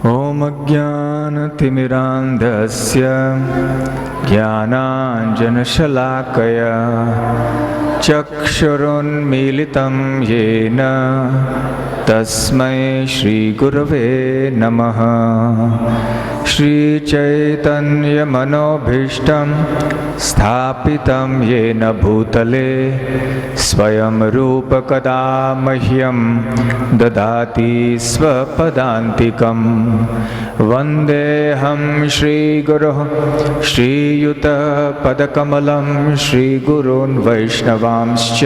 ॐ अज्ञानतिमिरान्धस्य ज्ञानाञ्जनशलाकया चक्षुरुन्मीलितं येन तस्मै श्रीगुरवे नमः। श्रीचैतन्यमनोभीष्टं स्थापितं येन भूतले स्वयं रूपकदा मह्यं ददाति स्वपदान्तिकं। वन्देऽहं श्रीगुरोः श्रीयुतपदकमलं श्रीगुरून् वैष्णवांश्च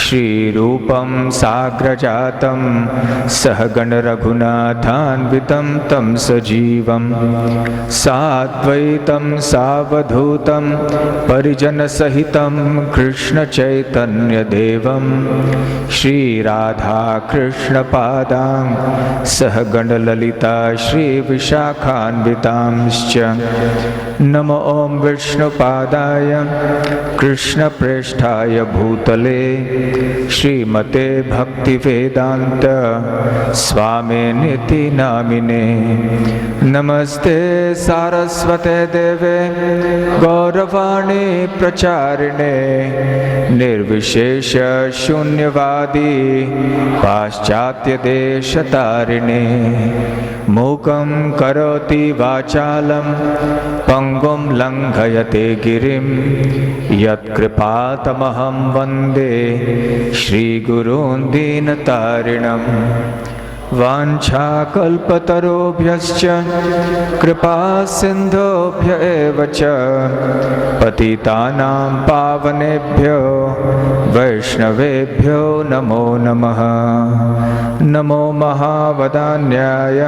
श्रीरूपं साग्रजातं सहगणरघुनाथान्वितं तं सजीवं साद्वैतं सावधूतं परिजनसहितं कृष्णचैतन्यदेवं श्रीराधाकृष्णपादां सहगणललिता श्रीविशाखान्वितांश्च। नमो ॐ विष्णुपादाय कृष्णप्रेष्ठाय भूतले श्रीमते भक्तिवेदान्त स्वामिनिति नामिने। नमस्ते सारस्वते देवे गौरवाणी प्रचारिणे निर्विशेष शून्यवादी पाश्चात्य देशतारिणे। मूकं करोति वाचालं पंगुं लंघयते गिरिं यत्कृपातमहं वन्दे श्रीगुरून् दीनतारिणम्। वाञ्छाकल्पतरुभ्यश्च कृपा सिन्धुभ्य एव च पतितानां पावनेभ्यो वैष्णवेभ्यो नमो नमः। नमो महावदान्याय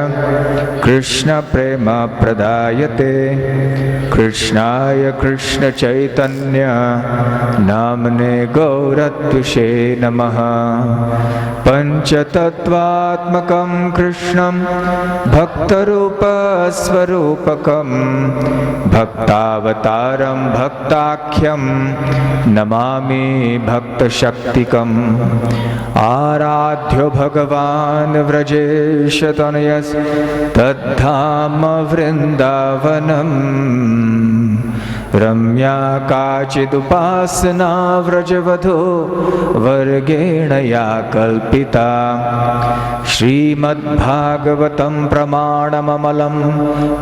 कृष्णप्रेमप्रदायते कृष्णाय कृष्णचैतन्य नाम्ने गौरत्विषे नमः। पंचतत्वात्मकं कृष्णं भक्तरूपस्वरूपकं भक्तावतारं भक्ताख्यं नमामि भक्तशक्तिकम्। आराध्यो भगवान् व्रजेशतनयस्तद्धाम वृन्दावनम्। रम्या काचिदुपासना व्रजवधू वर्गेण या कल्पिता। श्रीमद्भागवतं प्रमाणममलं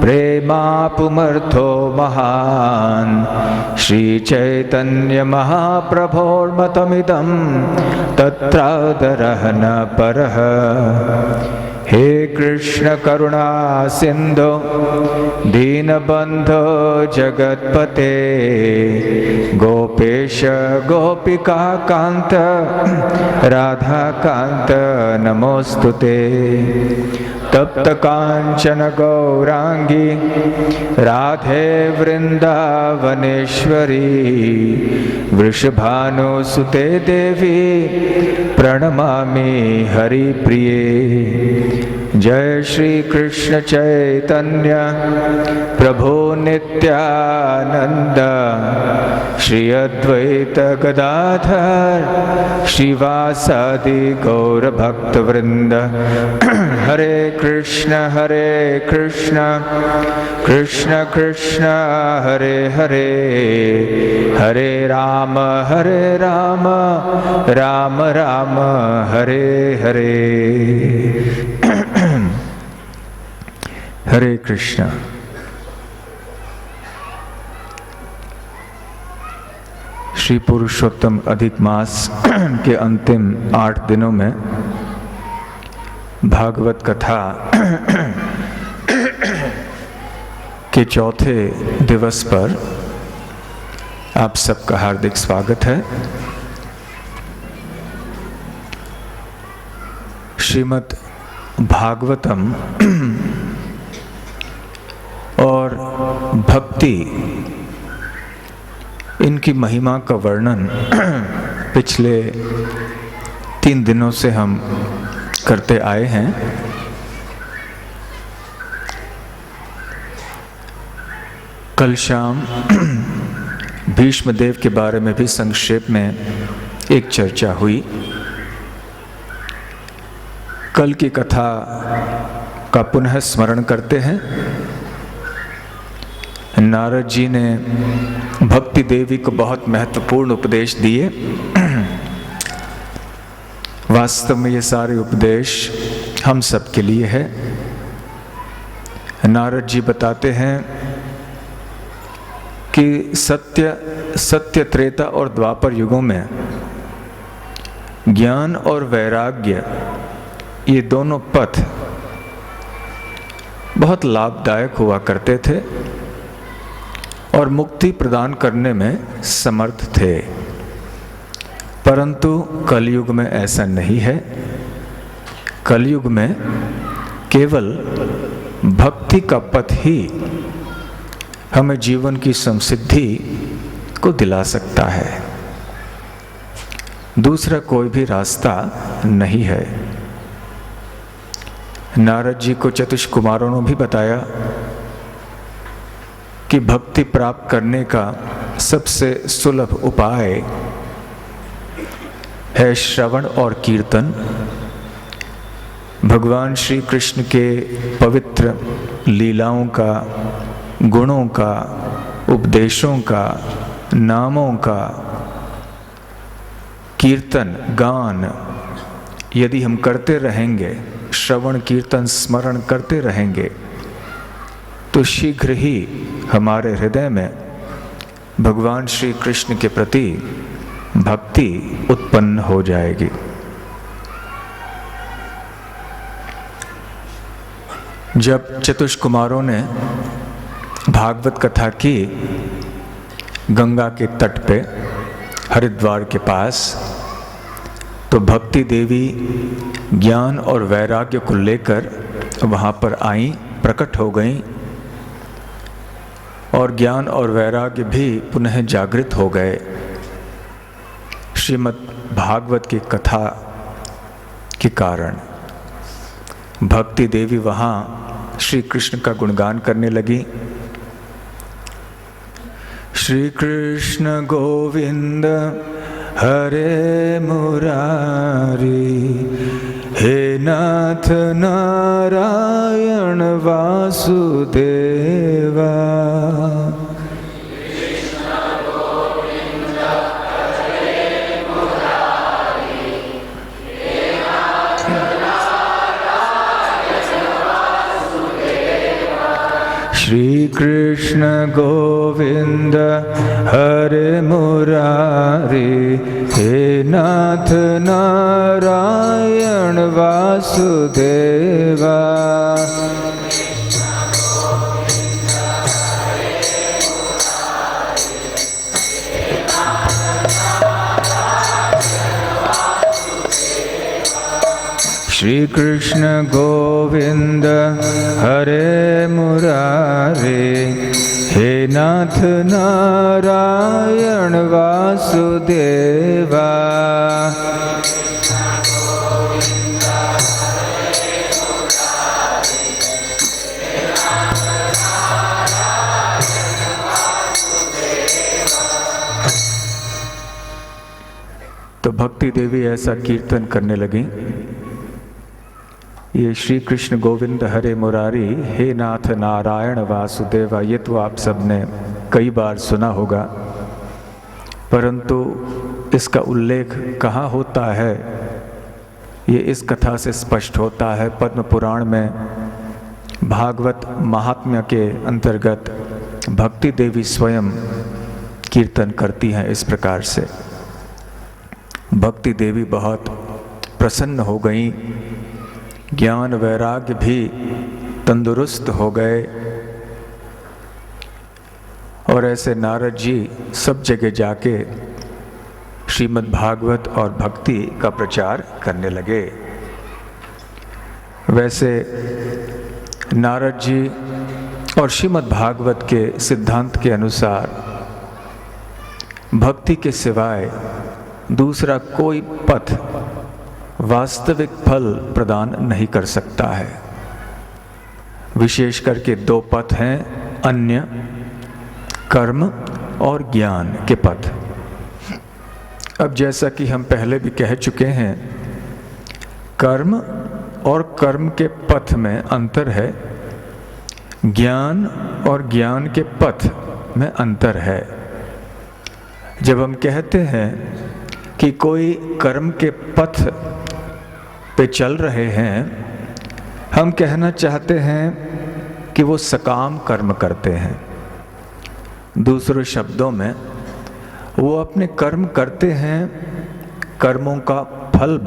प्रेमापुमर्थो महान्। श्रीचैतन्यमहाप्रभोर्मतमिदं तत्रादरः न परः। हे कृष्ण करुणा सिंधु दीनबंधो जगत्पते गोपेश गोपिका कांत राधा कांत नमोस्तुते। तप्त कांचन गौरांगी राधे वृंदावनेश्वरी वृषभानुसुते देवी प्रणमामि हरिप्रिये। जय श्री कृष्ण चैतन्य प्रभु नित्यानंद श्री अद्वैत गदाधर श्रीवासादि गौर भक्त वृंद। हरे कृष्ण कृष्ण कृष्ण हरे हरे हरे राम राम राम हरे हरे। हरे कृष्ण। श्री पुरुषोत्तम अधिक मास के अंतिम 8 दिनों में भागवत कथा के चौथे दिवस पर आप सबका हार्दिक स्वागत है। श्रीमद् भागवतम और भक्ति, इनकी महिमा का वर्णन पिछले 3 दिनों से हम करते आए हैं। कल शाम भीष्मदेव के बारे में भी संक्षेप में एक चर्चा हुई। कल की कथा का पुनः स्मरण करते हैं। नारद जी ने भक्ति देवी को बहुत महत्वपूर्ण उपदेश दिए। वास्तव में ये सारे उपदेश हम सब के लिए है। नारद जी बताते हैं कि सत्य त्रेता और द्वापर युगों में ज्ञान और वैराग्य ये दोनों पथ बहुत लाभदायक हुआ करते थे और मुक्ति प्रदान करने में समर्थ थे। परंतु कलयुग में ऐसा नहीं है। कलयुग में केवल भक्ति का पथ ही हमें जीवन की समसिद्धि को दिला सकता है। दूसरा कोई भी रास्ता नहीं है। नारद जी को चतुष कुमारों ने भी बताया कि भक्ति प्राप्त करने का सबसे सुलभ उपाय है श्रवण और कीर्तन। भगवान श्री कृष्ण के पवित्र लीलाओं का, गुणों का, उपदेशों का, नामों का कीर्तन गान यदि हम करते रहेंगे, श्रवण कीर्तन स्मरण करते रहेंगे, तो शीघ्र ही हमारे हृदय में भगवान श्री कृष्ण के प्रति भक्ति उत्पन्न हो जाएगी। जब चतुष्कुमारों ने भागवत कथा की गंगा के तट पे हरिद्वार के पास, तो भक्ति देवी ज्ञान और वैराग्य को लेकर वहाँ पर आईं, प्रकट हो गईं और ज्ञान और वैराग्य भी पुनः जागृत हो गए। श्रीमद् भागवत की कथा के कारण भक्ति देवी वहाँ श्री कृष्ण का गुणगान करने लगी। श्री कृष्ण गोविंद हरे मुरारी, हे नाथ नारायण वासुदेवा। श्री कृष्ण गोविंद हरे मुरारी, हे नाथ नारायण वासुदेवा। श्री कृष्ण गोविंद हरे मुरारे, हे नाथ नारायण वासुदेवा। तो भक्ति देवी ऐसा कीर्तन करने लगी। ये श्री कृष्ण गोविंद हरे मुरारी, हे नाथ नारायण वासुदेवा, ये तो आप सब ने कई बार सुना होगा, परंतु इसका उल्लेख कहाँ होता है ये इस कथा से स्पष्ट होता है। पद्म पुराण में भागवत महात्म्य के अंतर्गत भक्ति देवी स्वयं कीर्तन करती हैं इस प्रकार से। भक्ति देवी बहुत प्रसन्न हो गई, ज्ञान वैराग्य भी तंदुरुस्त हो गए और ऐसे नारद जी सब जगह जाके श्रीमद् भागवत और भक्ति का प्रचार करने लगे। वैसे नारद जी और श्रीमद् भागवत के सिद्धांत के अनुसार भक्ति के सिवाय दूसरा कोई पथ वास्तविक फल प्रदान नहीं कर सकता है। विशेष करके दो पथ हैं, अन्य कर्म और ज्ञान के पथ। अब जैसा कि हम पहले भी कह चुके हैं, कर्म और कर्म के पथ में अंतर है, ज्ञान और ज्ञान के पथ में अंतर है। जब हम कहते हैं कि कोई कर्म के पथ पे चल रहे हैं, हम कहना चाहते हैं कि वो सकाम कर्म करते हैं। दूसरे शब्दों में वो अपने कर्म करते हैं कर्मों का फल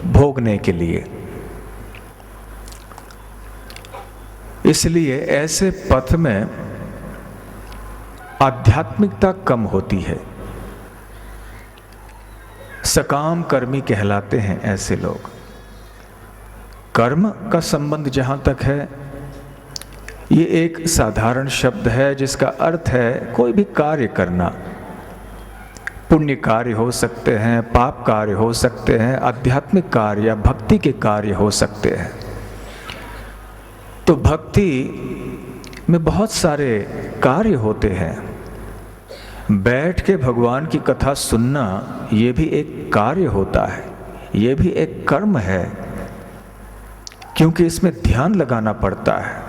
भोगने के लिए। इसलिए ऐसे पथ में आध्यात्मिकता कम होती है। सकाम कर्मी कहलाते हैं ऐसे लोग। कर्म का संबंध जहाँ तक है, ये एक साधारण शब्द है जिसका अर्थ है कोई भी कार्य करना। पुण्य कार्य हो सकते हैं, पाप कार्य हो सकते हैं, आध्यात्मिक कार्य या भक्ति के कार्य हो सकते हैं। तो भक्ति में बहुत सारे कार्य होते हैं। बैठ के भगवान की कथा सुनना ये भी एक कार्य होता है, ये भी एक कर्म है, क्योंकि इसमें ध्यान लगाना पड़ता है,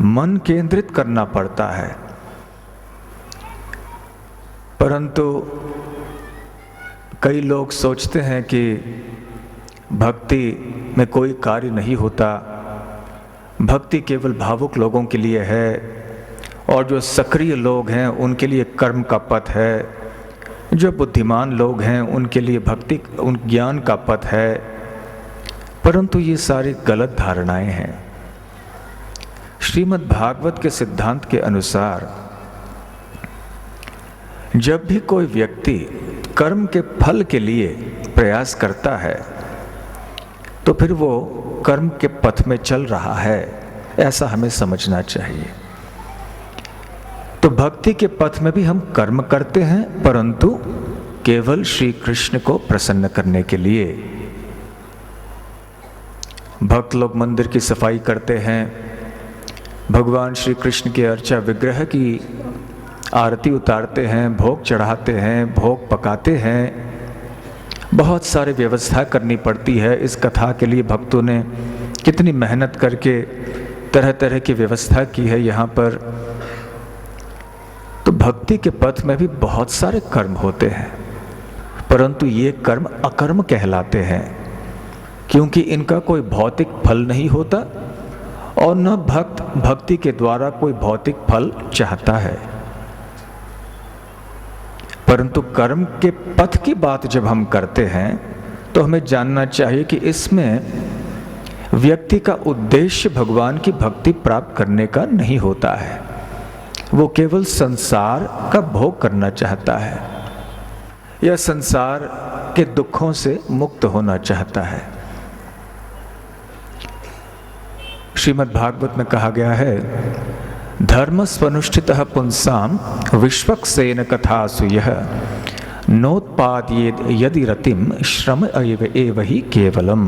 मन केंद्रित करना पड़ता है। परंतु कई लोग सोचते हैं कि भक्ति में कोई कार्य नहीं होता, भक्ति केवल भावुक लोगों के लिए है, और जो सक्रिय लोग हैं उनके लिए कर्म का पथ है, जो बुद्धिमान लोग हैं उनके लिए भक्ति ज्ञान का पथ है। परंतु ये सारी गलत धारणाएं हैं। श्रीमद् भागवत के सिद्धांत के अनुसार जब भी कोई व्यक्ति कर्म के फल के लिए प्रयास करता है तो फिर वो कर्म के पथ में चल रहा है, ऐसा हमें समझना चाहिए। तो भक्ति के पथ में भी हम कर्म करते हैं, परंतु केवल श्री कृष्ण को प्रसन्न करने के लिए। भक्त लोग मंदिर की सफाई करते हैं, भगवान श्री कृष्ण के अर्चा विग्रह की आरती उतारते हैं, भोग चढ़ाते हैं, भोग पकाते हैं। बहुत सारी व्यवस्था करनी पड़ती है। इस कथा के लिए भक्तों ने कितनी मेहनत करके तरह तरह की व्यवस्था की है यहाँ पर। तो भक्ति के पथ में भी बहुत सारे कर्म होते हैं, परंतु ये कर्म अकर्म कहलाते हैं, क्योंकि इनका कोई भौतिक फल नहीं होता और न भक्त भक्ति के द्वारा कोई भौतिक फल चाहता है। परंतु कर्म के पथ की बात जब हम करते हैं तो हमें जानना चाहिए कि इसमें व्यक्ति का उद्देश्य भगवान की भक्ति प्राप्त करने का नहीं होता है। वो केवल संसार का भोग करना चाहता है या संसार के दुखों से मुक्त होना चाहता है। श्रीमद् भागवत में कहा गया है, धर्म स्वनुष्ठितः पुंसाम विश्वक्सेन कथासु यः नोत्पादयेद यदि रतिम श्रम एव ही केवलम।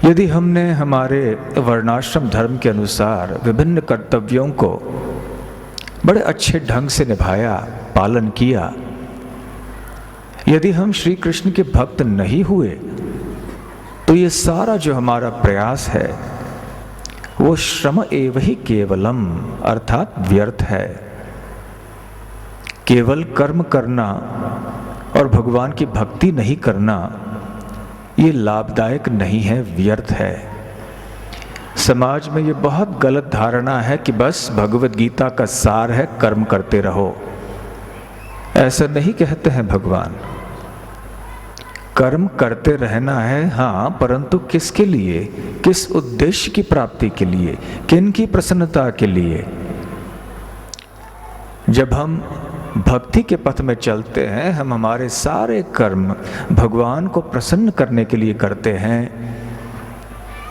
यदि हमने हमारे वर्णाश्रम धर्म के अनुसार विभिन्न कर्तव्यों को बड़े अच्छे ढंग से निभाया, पालन किया, यदि हम श्री कृष्ण के भक्त नहीं हुए तो ये सारा जो हमारा प्रयास है वो श्रम एव ही केवलम अर्थात व्यर्थ है। केवल कर्म करना और भगवान की भक्ति नहीं करना ये लाभदायक नहीं है, व्यर्थ है। समाज में ये बहुत गलत धारणा है कि बस भगवत गीता का सार है कर्म करते रहो। ऐसा नहीं कहते हैं भगवान। कर्म करते रहना है, हाँ, परंतु किसके लिए, किस उद्देश्य की प्राप्ति के लिए, किन की प्रसन्नता के लिए। जब हम भक्ति के पथ में चलते हैं, हम हमारे सारे कर्म भगवान को प्रसन्न करने के लिए करते हैं,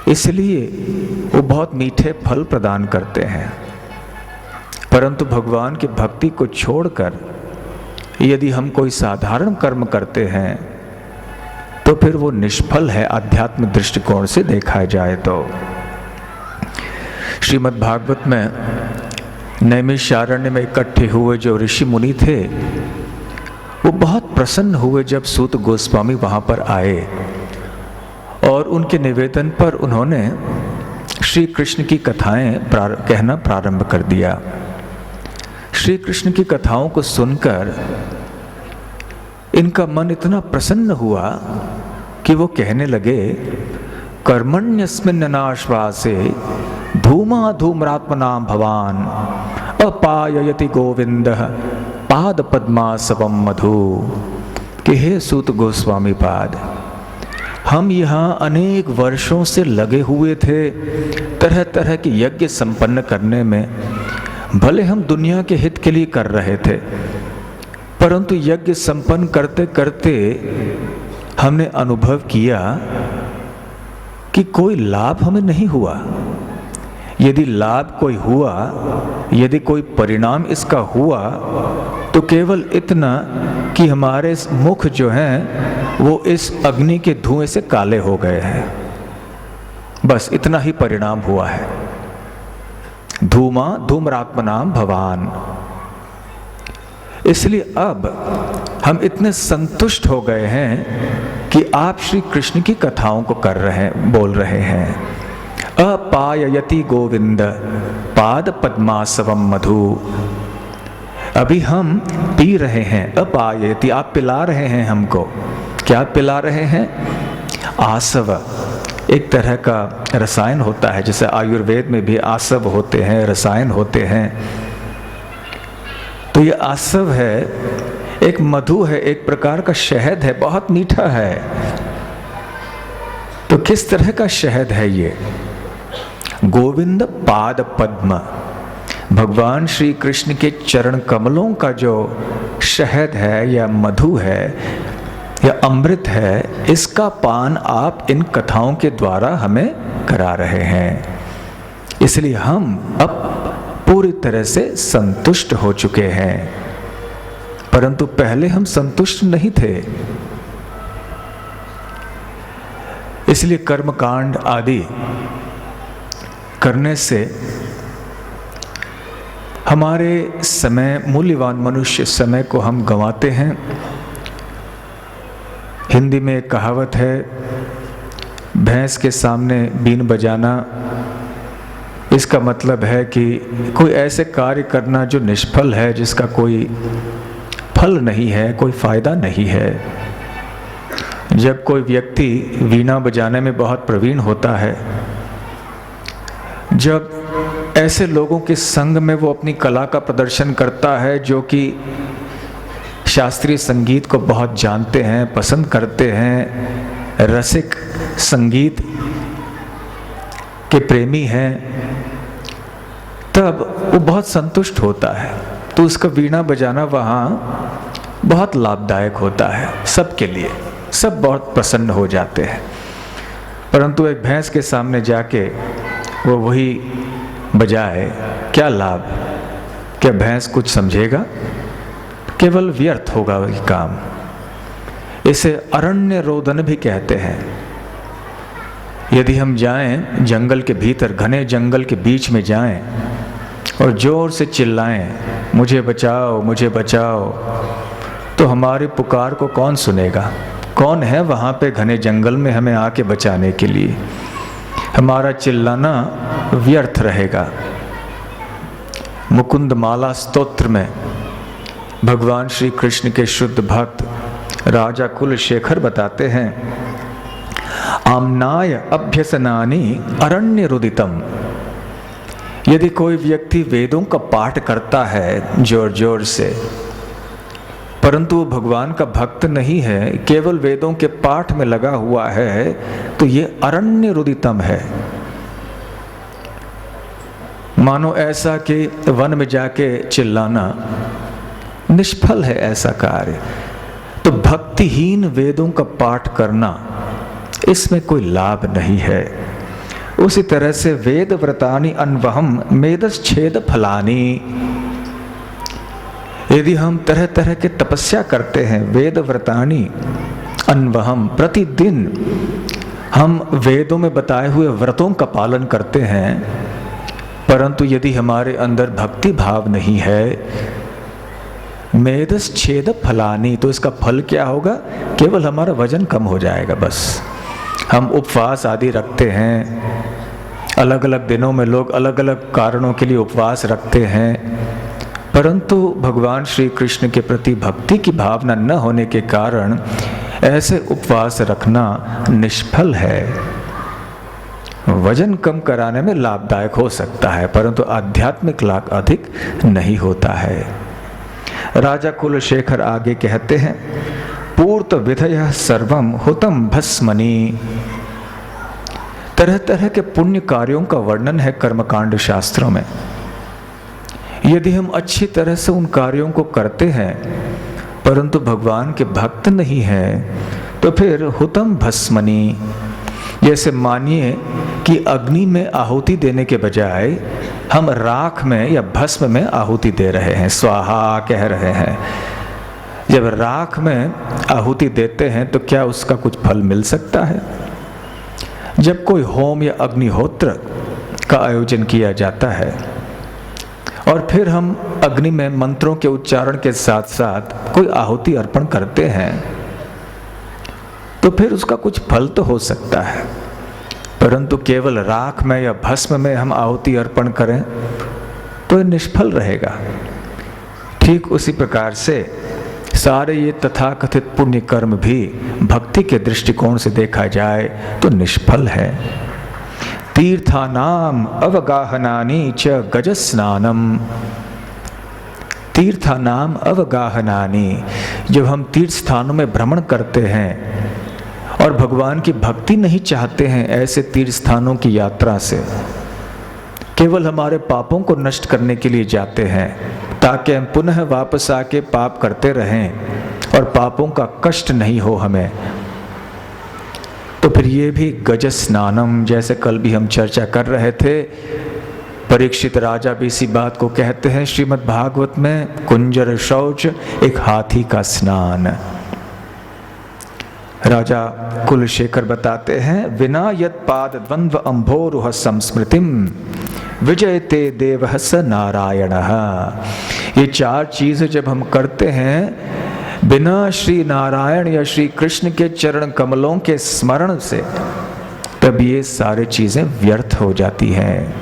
इसलिए वो बहुत मीठे फल प्रदान करते हैं। परंतु भगवान की भक्ति को छोड़कर यदि हम कोई साधारण कर्म करते हैं तो फिर वो निष्फल है आध्यात्मिक दृष्टिकोण से देखा जाए तो। श्रीमद् भागवत में नैमिषारण्य में इकट्ठे हुए जो ऋषि मुनि थे वो बहुत प्रसन्न हुए जब सूत गोस्वामी वहाँ पर आए और उनके निवेदन पर उन्होंने श्री कृष्ण की कथाएं कहना प्रारंभ कर दिया। श्री कृष्ण की कथाओं को सुनकर इनका मन इतना प्रसन्न हुआ कि वो कहने लगे, कर्मण्यस्मिन् नाश्वासे धूमा धूम्रात्मनां भवान अपाययति गोविंदः पाद पद्मासवम मधु। कि हे सूत गोस्वामी पाद, हम यहाँ अनेक वर्षों से लगे हुए थे तरह तरह के यज्ञ संपन्न करने में। भले हम दुनिया के हित के लिए कर रहे थे, परंतु यज्ञ संपन्न करते करते हमने अनुभव किया कि कोई लाभ हमें नहीं हुआ। यदि लाभ कोई हुआ, यदि कोई परिणाम इसका हुआ, तो केवल इतना कि हमारे मुख जो हैं वो इस अग्नि के धुएं से काले हो गए हैं, बस इतना ही परिणाम हुआ है। धूमा धूम्रात्मनां भवान। इसलिए अब हम इतने संतुष्ट हो गए हैं कि आप श्री कृष्ण की कथाओं को बोल रहे हैं। अपाययति गोविंद पाद पद्मासवम मधु। अभी हम पी रहे हैं। अपाययति, आप पिला रहे हैं हमको। क्या पिला रहे हैं? आसव, एक तरह का रसायन होता है, जैसे आयुर्वेद में भी आसव होते हैं, रसायन होते हैं। तो ये आसव है, एक मधु है, एक प्रकार का शहद है, बहुत मीठा है। तो किस तरह का शहद है ये? गोविंद पाद पद्म, भगवान श्री कृष्ण के चरण कमलों का जो शहद है या मधु है या अमृत है, इसका पान आप इन कथाओं के द्वारा हमें करा रहे हैं। इसलिए हम अब पूरी तरह से संतुष्ट हो चुके हैं, परंतु पहले हम संतुष्ट नहीं थे। इसलिए कर्मकांड आदि करने से हमारे समय, मूल्यवान मनुष्य समय को हम गंवाते हैं। हिंदी में एक कहावत है, भैंस के सामने बीन बजाना। इसका मतलब है कि कोई ऐसे कार्य करना जो निष्फल है, जिसका कोई फल नहीं है, कोई फायदा नहीं है। जब कोई व्यक्ति वीणा बजाने में बहुत प्रवीण होता है, जब ऐसे लोगों के संग में वो अपनी कला का प्रदर्शन करता है, जो कि शास्त्रीय संगीत को बहुत जानते हैं, पसंद करते हैं, रसिक संगीत के प्रेमी हैं, तब वो बहुत संतुष्ट होता है। तो उसका वीणा बजाना वहाँ बहुत लाभदायक होता है सबके लिए, सब बहुत प्रसन्न हो जाते हैं। परंतु एक भैंस के सामने जाके वो वही बजाए, क्या लाभ? क्या भैंस कुछ समझेगा? केवल व्यर्थ होगा वही काम। इसे अरण्य रोदन भी कहते हैं। यदि हम जाएं जंगल के भीतर, घने जंगल के बीच में जाएं और जोर से चिल्लाएं, मुझे बचाओ मुझे बचाओ, तो हमारी पुकार को कौन सुनेगा? कौन है वहाँ पे घने जंगल में हमें आके बचाने के लिए? हमारा चिल्लाना व्यर्थ रहेगा। मुकुंद माला स्तोत्र में भगवान श्री कृष्ण के शुद्ध भक्त राजा कुलशेखर बताते हैं, आम्नाय अभ्यसनानि अरण्य रुदितम। यदि कोई व्यक्ति वेदों का पाठ करता है जोर जोर से, परंतु वो भगवान का भक्त नहीं है, केवल वेदों के पाठ में लगा हुआ है, तो ये अरण्य रुदितम है। मानो ऐसा कि वन में जाके चिल्लाना निष्फल है ऐसा कार्य। तो भक्तिहीन वेदों का पाठ करना, इसमें कोई लाभ नहीं है। उसी तरह से वेद व्रतानि अन्वहम मेदश्छेद फलानि। यदि हम तरह तरह के तपस्या करते हैं, वेद व्रतानि अन्वहम, प्रतिदिन हम वेदों में बताए हुए व्रतों का पालन करते हैं, परंतु यदि हमारे अंदर भक्ति भाव नहीं है, मेदश्छेद फलानि, तो इसका फल क्या होगा? केवल हमारा वजन कम हो जाएगा बस। हम उपवास आदि रखते हैं, अलग अलग दिनों में लोग अलग अलग कारणों के लिए उपवास रखते हैं, परंतु भगवान श्री कृष्ण के प्रति भक्ति की भावना न होने के कारण ऐसे उपवास रखना निष्फल है। वजन कम कराने में लाभदायक हो सकता है, परंतु आध्यात्मिक लाभ अधिक नहीं होता है। राजा कुलशेखर आगे कहते हैं, पूर्त विधय सर्वम हुतम भस्मनि। तरह तरह के पुण्य कार्यों का वर्णन है कर्मकांड शास्त्रों में। यदि हम अच्छी तरह से उन कार्यों को करते हैं परंतु भगवान के भक्त नहीं हैं, तो फिर हुतम भस्मनि, जैसे मानिए कि अग्नि में आहुति देने के बजाय हम राख में या भस्म में आहुति दे रहे हैं, स्वाहा कह रहे हैं। जब राख में आहुति देते हैं तो क्या उसका कुछ फल मिल सकता है? जब कोई होम या अग्निहोत्र का आयोजन किया जाता है और फिर हम अग्नि में मंत्रों के उच्चारण के साथ साथ कोई आहुति अर्पण करते हैं, तो फिर उसका कुछ फल तो हो सकता है, परंतु केवल राख में या भस्म में हम आहुति अर्पण करें तो निष्फल रहेगा। ठीक उसी प्रकार से सारे ये तथाकथित पुण्य कर्म भी भक्ति के दृष्टिकोण से देखा जाए तो निष्फल है। तीर्थानाम अवगाहनानि च गजस्नानम। तीर्थानाम अवगाहनानि, जब हम तीर्थ स्थानों में भ्रमण करते हैं और भगवान की भक्ति नहीं चाहते हैं ऐसे तीर्थ स्थानों की यात्रा से, केवल हमारे पापों को नष्ट करने के लिए जाते हैं ताकि हम पुनः वापस आके पाप करते रहें और पापों का कष्ट नहीं हो हमें, तो फिर ये भी गज स्नानम, जैसे कल भी हम चर्चा कर रहे थे, परीक्षित राजा भी इसी बात को कहते हैं श्रीमद् भागवत में, कुंजर शौच एक हाथी का स्नान। राजा कुलशेखर बताते हैं, विना यत् पाद द्वंद्व अम्भोरुह संस्मृतिम विजयते देवः स नारायणः। ये चार चीजें जब हम करते हैं बिना श्री नारायण या श्री कृष्ण के चरण कमलों के स्मरण से, तब ये सारी चीजें व्यर्थ हो जाती हैं।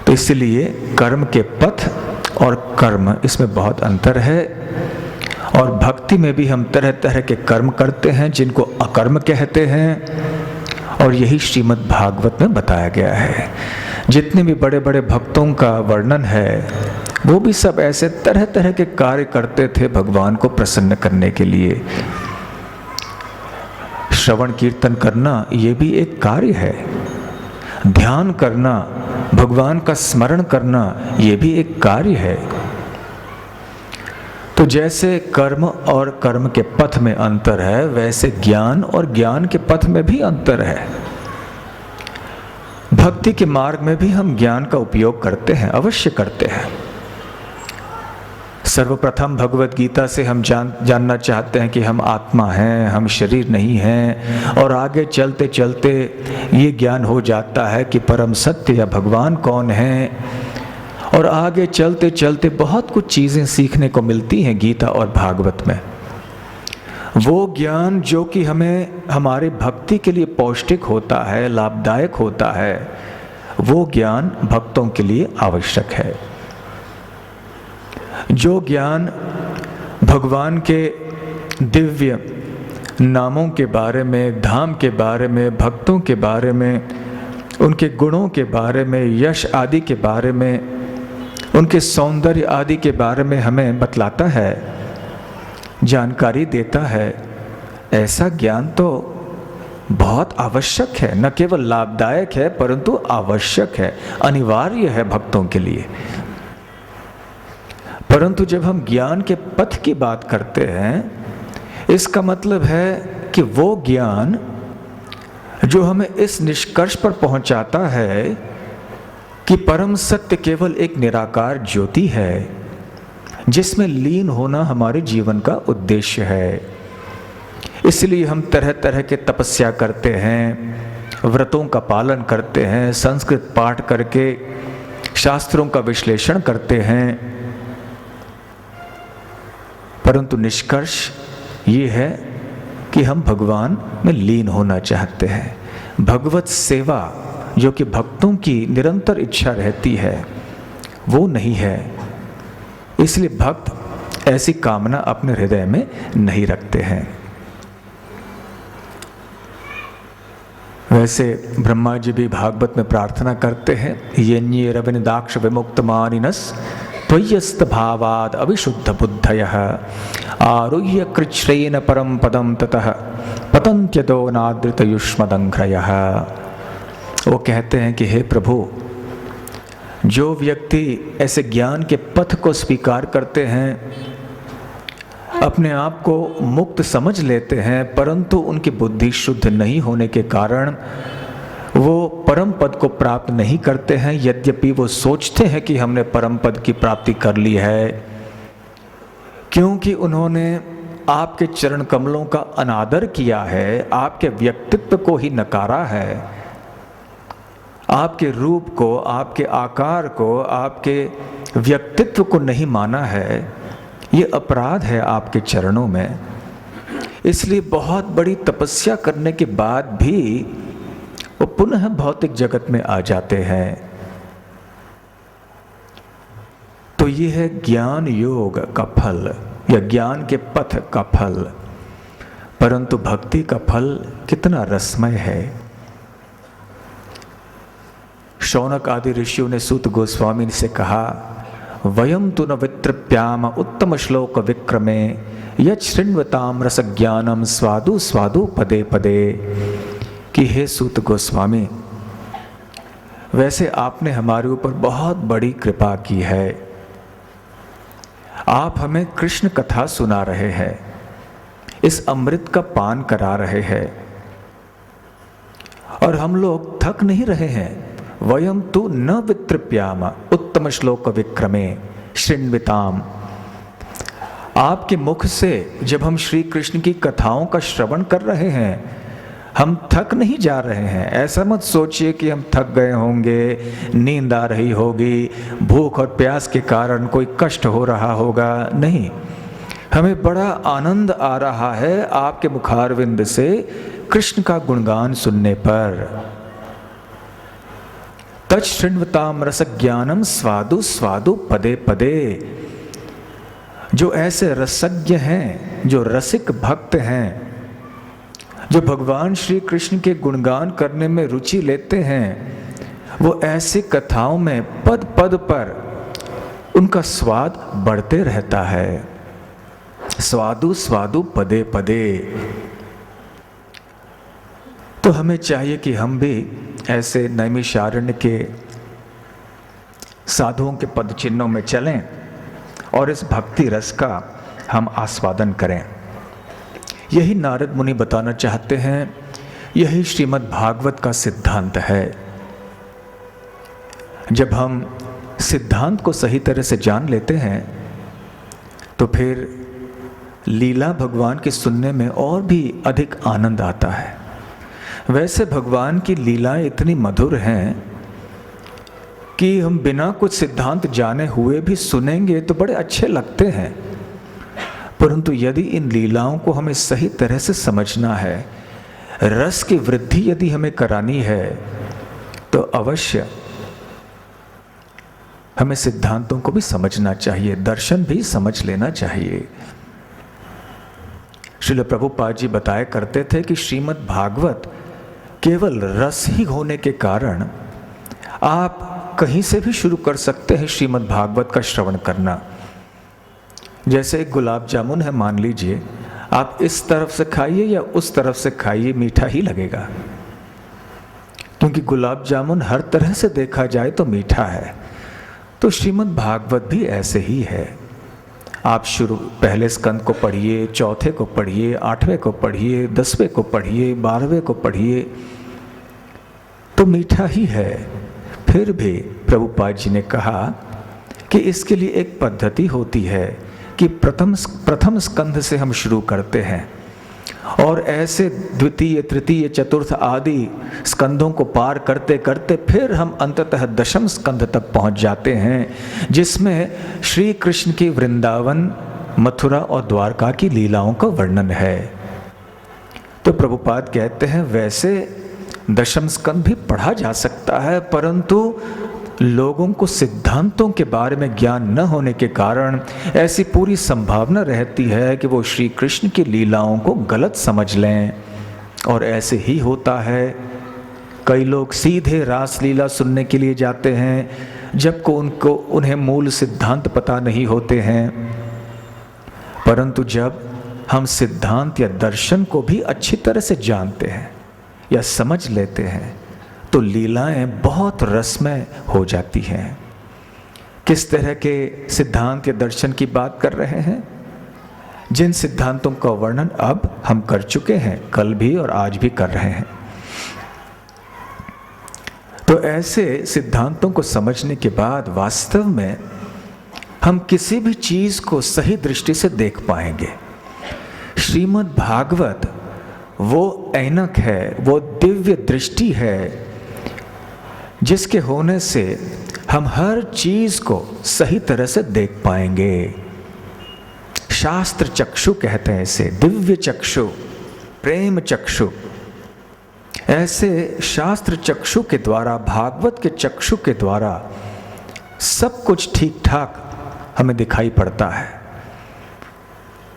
तो इसलिए कर्म के पथ और कर्म, इसमें बहुत अंतर है। और भक्ति में भी हम तरह तरह के कर्म करते हैं जिनको अकर्म कहते हैं, और यही श्रीमद् भागवत में बताया गया है। जितने भी बड़े बड़े भक्तों का वर्णन है वो भी सब ऐसे तरह तरह के कार्य करते थे भगवान को प्रसन्न करने के लिए। श्रवण कीर्तन करना ये भी एक कार्य है, ध्यान करना, भगवान का स्मरण करना ये भी एक कार्य है। तो जैसे कर्म और कर्म के पथ में अंतर है, वैसे ज्ञान और ज्ञान के पथ में भी अंतर है। भक्ति के मार्ग में भी हम ज्ञान का उपयोग करते हैं, अवश्य करते हैं। सर्वप्रथम भगवत गीता से हम जानना चाहते हैं कि हम आत्मा हैं, हम शरीर नहीं हैं, और आगे चलते चलते ये ज्ञान हो जाता है कि परम सत्य या भगवान कौन है, और आगे चलते चलते बहुत कुछ चीज़ें सीखने को मिलती हैं गीता और भागवत में। वो ज्ञान जो कि हमें हमारे भक्ति के लिए पौष्टिक होता है, लाभदायक होता है, वो ज्ञान भक्तों के लिए आवश्यक है। जो ज्ञान भगवान के दिव्य नामों के बारे में, धाम के बारे में, भक्तों के बारे में, उनके गुणों के बारे में, यश आदि के बारे में, उनके सौंदर्य आदि के बारे में हमें बतलाता है, जानकारी देता है, ऐसा ज्ञान तो बहुत आवश्यक है। न केवल लाभदायक है परंतु आवश्यक है, अनिवार्य है भक्तों के लिए। परंतु जब हम ज्ञान के पथ की बात करते हैं, इसका मतलब है कि वो ज्ञान जो हमें इस निष्कर्ष पर पहुंचाता है कि परम सत्य केवल एक निराकार ज्योति है, जिसमें लीन होना हमारे जीवन का उद्देश्य है। इसलिए हम तरह तरह के तपस्या करते हैं, व्रतों का पालन करते हैं, संस्कृत पाठ करके शास्त्रों का विश्लेषण करते हैं, परंतु निष्कर्ष ये है कि हम भगवान में लीन होना चाहते हैं। भगवत सेवा जो कि भक्तों की निरंतर इच्छा रहती है वो नहीं है, इसलिए भक्त ऐसी कामना अपने हृदय में नहीं रखते हैं। वैसे ब्रह्मा जी भी भागवत में प्रार्थना करते हैं, यन्ये रविन्दाक्ष विमुक्त मानिनस त्वय्यस्त भावाद अविशुद्ध बुद्धयः आरुह्य कृच्छ्रेण परम पदम ततः पतन्त्यदो नादृत युष्मदंघ्रयः। वो कहते हैं कि हे प्रभु, जो व्यक्ति ऐसे ज्ञान के पथ को स्वीकार करते हैं, अपने आप को मुक्त समझ लेते हैं, परंतु उनकी बुद्धि शुद्ध नहीं होने के कारण वो परम पद को प्राप्त नहीं करते हैं, यद्यपि वो सोचते हैं कि हमने परम पद की प्राप्ति कर ली है, क्योंकि उन्होंने आपके चरण कमलों का अनादर किया है, आपके व्यक्तित्व को ही नकारा है, आपके रूप को, आपके आकार को, आपके व्यक्तित्व को नहीं माना है। ये अपराध है आपके चरणों में। इसलिए बहुत बड़ी तपस्या करने के बाद भी वो पुनः भौतिक जगत में आ जाते हैं। तो ये है ज्ञान योग का फल या ज्ञान के पथ का फल। परंतु भक्ति का फल कितना रसमय है। शौनक आदि ऋषियों ने सूत गोस्वामी से कहा, वयम तु न वितृप्याम उत्तम श्लोक विक्रमे यत् शृण्वताम रस ज्ञानम स्वादु स्वादु पदे पदे। कि हे सूत गोस्वामी, वैसे आपने हमारे ऊपर बहुत बड़ी कृपा की है। आप हमें कृष्ण कथा सुना रहे हैं, इस अमृत का पान करा रहे हैं, और हम लोग थक नहीं रहे हैं। वयम तु न वितृप्याम उत्तम श्लोक विक्रमे शृण्विताम। आपके मुख से जब हम श्री कृष्ण की कथाओं का श्रवण कर रहे हैं, हम थक नहीं जा रहे हैं। ऐसा मत सोचिए कि हम थक गए होंगे, नींद आ रही होगी, भूख और प्यास के कारण कोई कष्ट हो रहा होगा। नहीं, हमें बड़ा आनंद आ रहा है आपके मुखारविंद से कृष्ण का गुणगान सुनने पर। तत् शृण्वताम रस ज्ञानम स्वादु स्वादु पदे पदे। जो ऐसे रसज्ञ हैं, जो रसिक भक्त हैं, जो भगवान श्री कृष्ण के गुणगान करने में रुचि लेते हैं, वो ऐसी कथाओं में पद पद पर उनका स्वाद बढ़ते रहता है। स्वादु स्वादु पदे पदे। तो हमें चाहिए कि हम भी ऐसे नैमिषारण्य के साधुओं के पद चिन्हों में चलें और इस भक्ति रस का हम आस्वादन करें। यही नारद मुनि बताना चाहते हैं, यही श्रीमद् भागवत का सिद्धांत है। जब हम सिद्धांत को सही तरह से जान लेते हैं तो फिर लीला भगवान की सुनने में और भी अधिक आनंद आता है। वैसे भगवान की लीलाएं इतनी मधुर हैं कि हम बिना कुछ सिद्धांत जाने हुए भी सुनेंगे तो बड़े अच्छे लगते हैं, परंतु यदि इन लीलाओं को हमें सही तरह से समझना है, रस की वृद्धि यदि हमें करानी है, तो अवश्य हमें सिद्धांतों को भी समझना चाहिए, दर्शन भी समझ लेना चाहिए। श्रील प्रभुपाद जी बताया करते थे कि श्रीमद् भागवत केवल रस ही होने के कारण आप कहीं से भी शुरू कर सकते हैं श्रीमद् भागवत का श्रवण करना। जैसे एक गुलाब जामुन है, मान लीजिए, आप इस तरफ से खाइए या उस तरफ से खाइए, मीठा ही लगेगा, क्योंकि गुलाब जामुन हर तरह से देखा जाए तो मीठा है। तो श्रीमद् भागवत भी ऐसे ही है। आप शुरू पहले स्कंद को पढ़िए, चौथे को पढ़िए, 8वें को पढ़िए, 10वें को पढ़िए, 12वें को पढ़िए, तो मीठा ही है। फिर भी प्रभुपाद जी ने कहा कि इसके लिए एक पद्धति होती है कि प्रथम स्कंध से हम शुरू करते हैं और ऐसे द्वितीय, तृतीय, चतुर्थ आदि स्कंधों को पार करते करते फिर हम अंततः दशम स्कंध तक पहुंच जाते हैं, जिसमें श्री कृष्ण की वृंदावन, मथुरा और द्वारका की लीलाओं का वर्णन है। तो प्रभुपाद कहते हैं वैसे दशम स्कंद भी पढ़ा जा सकता है, परंतु लोगों को सिद्धांतों के बारे में ज्ञान न होने के कारण ऐसी पूरी संभावना रहती है कि वो श्री कृष्ण की लीलाओं को गलत समझ लें। और ऐसे ही होता है, कई लोग सीधे रासलीला सुनने के लिए जाते हैं जबकि उन्हें मूल सिद्धांत पता नहीं होते हैं। परंतु जब हम सिद्धांत या दर्शन को भी अच्छी तरह से जानते हैं या समझ लेते हैं तो लीलाएं बहुत रसमय हो जाती हैं। किस तरह के सिद्धांत या दर्शन की बात कर रहे हैं? जिन सिद्धांतों का वर्णन अब हम कर चुके हैं, कल भी और आज भी कर रहे हैं। तो ऐसे सिद्धांतों को समझने के बाद वास्तव में हम किसी भी चीज को सही दृष्टि से देख पाएंगे। श्रीमद् भागवत वो ऐनक है, वो दिव्य दृष्टि है जिसके होने से हम हर चीज को सही तरह से देख पाएंगे। शास्त्र चक्षु कहते हैं इसे, दिव्य चक्षु, प्रेम चक्षु। ऐसे शास्त्र चक्षु के द्वारा, भागवत के चक्षु के द्वारा सब कुछ ठीक ठाक हमें दिखाई पड़ता है।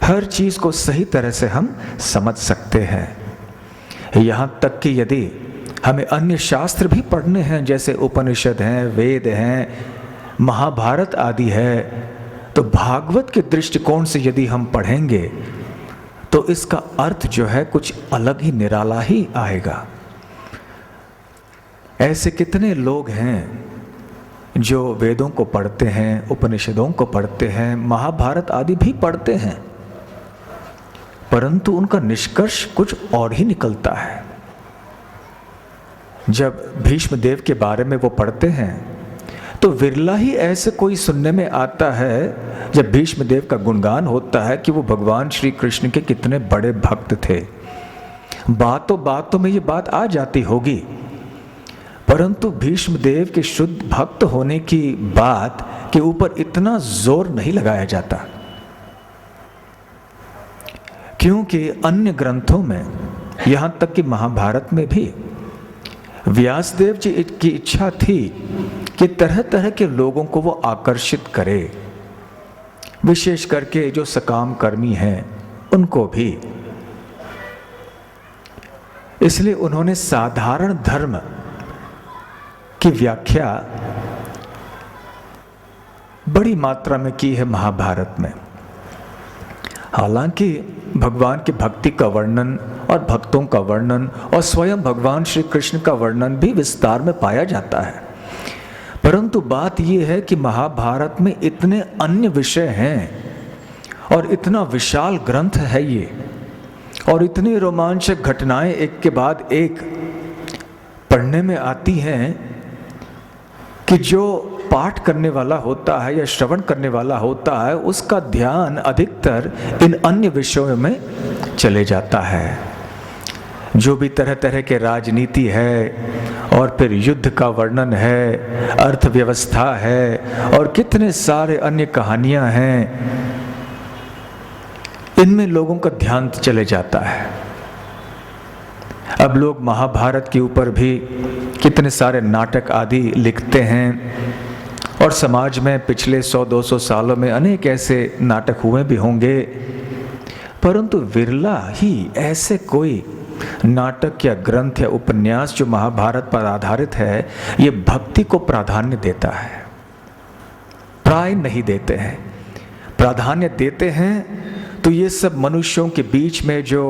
हर चीज को सही तरह से हम समझ सकते हैं। यहां तक कि यदि हमें अन्य शास्त्र भी पढ़ने हैं, जैसे उपनिषद हैं, वेद हैं, महाभारत आदि है, तो भागवत के दृष्टिकोण से यदि हम पढ़ेंगे तो इसका अर्थ जो है कुछ अलग ही, निराला ही आएगा। ऐसे कितने लोग हैं जो वेदों को पढ़ते हैं, उपनिषदों को पढ़ते हैं, महाभारत आदि भी पढ़ते हैं, परंतु उनका निष्कर्ष कुछ और ही निकलता है। जब भीष्म देव के बारे में वो पढ़ते हैं तो विरला ही ऐसे कोई सुनने में आता है जब भीष्म देव का गुणगान होता है कि वो भगवान श्री कृष्ण के कितने बड़े भक्त थे। बातों बातों में ये बात आ जाती होगी, परंतु भीष्म देव के शुद्ध भक्त होने की बात के ऊपर इतना जोर नहीं लगाया जाता, क्योंकि अन्य ग्रंथों में, यहां तक कि महाभारत में भी व्यासदेव जी की इच्छा थी कि तरह तरह के लोगों को वो आकर्षित करे, विशेष करके जो सकाम कर्मी हैं उनको भी। इसलिए उन्होंने साधारण धर्म की व्याख्या बड़ी मात्रा में की है महाभारत में। हालांकि भगवान की भक्ति का वर्णन और भक्तों का वर्णन और स्वयं भगवान श्री कृष्ण का वर्णन भी विस्तार में पाया जाता है, परंतु बात यह है कि महाभारत में इतने अन्य विषय हैं और इतना विशाल ग्रंथ है ये, और इतनी रोमांचक घटनाएं एक के बाद एक पढ़ने में आती हैं कि जो पाठ करने वाला होता है या श्रवण करने वाला होता है उसका ध्यान अधिकतर इन अन्य विषयों में चले जाता है। जो भी तरह तरह के राजनीति है और फिर युद्ध का वर्णन है, अर्थव्यवस्था है और कितने सारे अन्य कहानियां हैं, इनमें लोगों का ध्यान चले जाता है। अब लोग महाभारत के ऊपर भी कितने सारे नाटक आदि लिखते हैं और समाज में पिछले 100-200 सालों में अनेक ऐसे नाटक हुए भी होंगे, परंतु विरला ही ऐसे कोई नाटक या ग्रंथ या उपन्यास जो महाभारत पर आधारित है ये भक्ति को प्राधान्य देता है। प्राय नहीं देते हैं, प्राधान्य देते हैं तो ये सब मनुष्यों के बीच में जो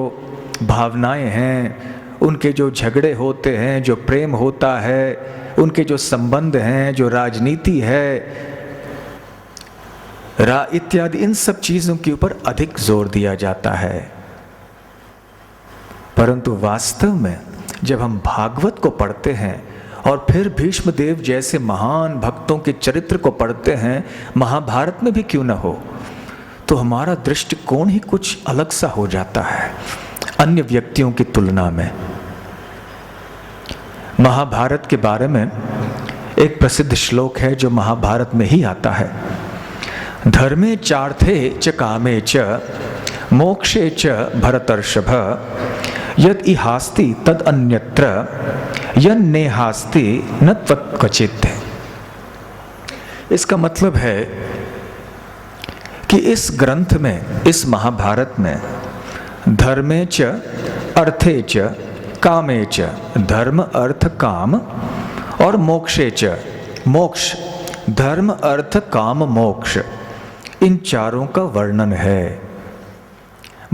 भावनाएं हैं, उनके जो झगड़े होते हैं, जो प्रेम होता है, उनके जो संबंध हैं, जो राजनीति है इत्यादि, इन सब चीजों के ऊपर अधिक जोर दिया जाता है। परंतु वास्तव में जब हम भागवत को पढ़ते हैं और फिर भीष्म देव जैसे महान भक्तों के चरित्र को पढ़ते हैं, महाभारत में भी क्यों न हो, तो हमारा दृष्टिकोण ही कुछ अलग सा हो जाता है अन्य व्यक्तियों की तुलना में। महाभारत के बारे में एक प्रसिद्ध श्लोक है जो महाभारत में ही आता है। धर्मे चार्थे च कामे च मोक्षे च भरतर्षभ यद इहास्ति तद अन्यत्र यन नेहास्ति न त्वत् क्वचित्। इसका मतलब है कि इस ग्रंथ में, इस महाभारत में धर्मे च अर्थे च कामे च, धर्म अर्थ काम और मोक्षे च, मोक्ष, धर्म अर्थ काम मोक्ष, इन चारों का वर्णन है।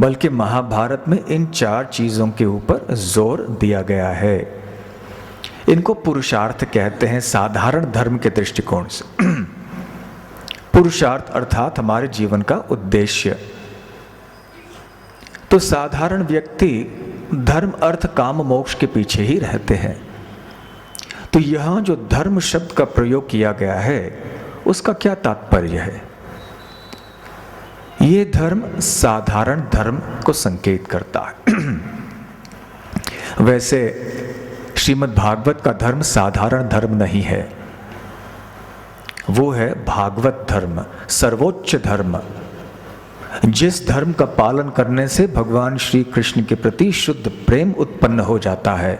बल्कि महाभारत में इन चार चीजों के ऊपर जोर दिया गया है। इनको पुरुषार्थ कहते हैं साधारण धर्म के दृष्टिकोण से। पुरुषार्थ अर्थात हमारे जीवन का उद्देश्य। तो साधारण व्यक्ति धर्म अर्थ काम मोक्ष के पीछे ही रहते हैं। तो यहां जो धर्म शब्द का प्रयोग किया गया है उसका क्या तात्पर्य है? ये धर्म साधारण धर्म को संकेत करता है। वैसे श्रीमद् भागवत का धर्म साधारण धर्म नहीं है, वो है भागवत धर्म, सर्वोच्च धर्म। जिस धर्म का पालन करने से भगवान श्री कृष्ण के प्रति शुद्ध प्रेम उत्पन्न हो जाता है।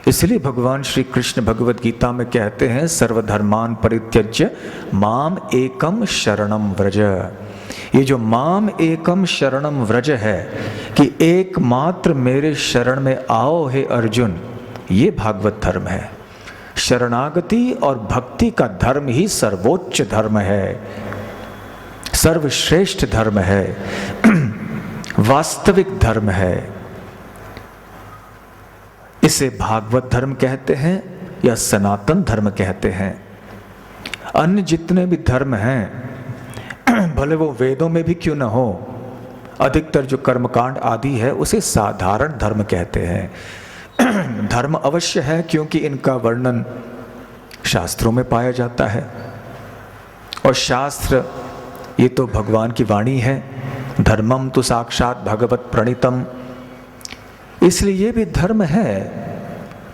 इसलिए भगवान श्री कृष्ण भगवत गीता में कहते हैं सर्वधर्मान परित्यज्य माम एकम शरणम व्रज। ये जो माम एकम शरणम व्रज है कि एकमात्र मेरे शरण में आओ हे अर्जुन, ये भागवत धर्म है। शरणागति और भक्ति का धर्म ही सर्वोच्च धर्म है, सर्वश्रेष्ठ धर्म है, वास्तविक धर्म है। इसे भागवत धर्म कहते हैं या सनातन धर्म कहते हैं। अन्य जितने भी धर्म हैं, भले वो वेदों में भी क्यों न हो, अधिकतर जो कर्मकांड आदि है उसे साधारण धर्म कहते हैं। धर्म अवश्य है क्योंकि इनका वर्णन शास्त्रों में पाया जाता है, और शास्त्र ये तो भगवान की वाणी है। धर्मम तो साक्षात भगवत प्रणीतम, इसलिए ये भी धर्म है,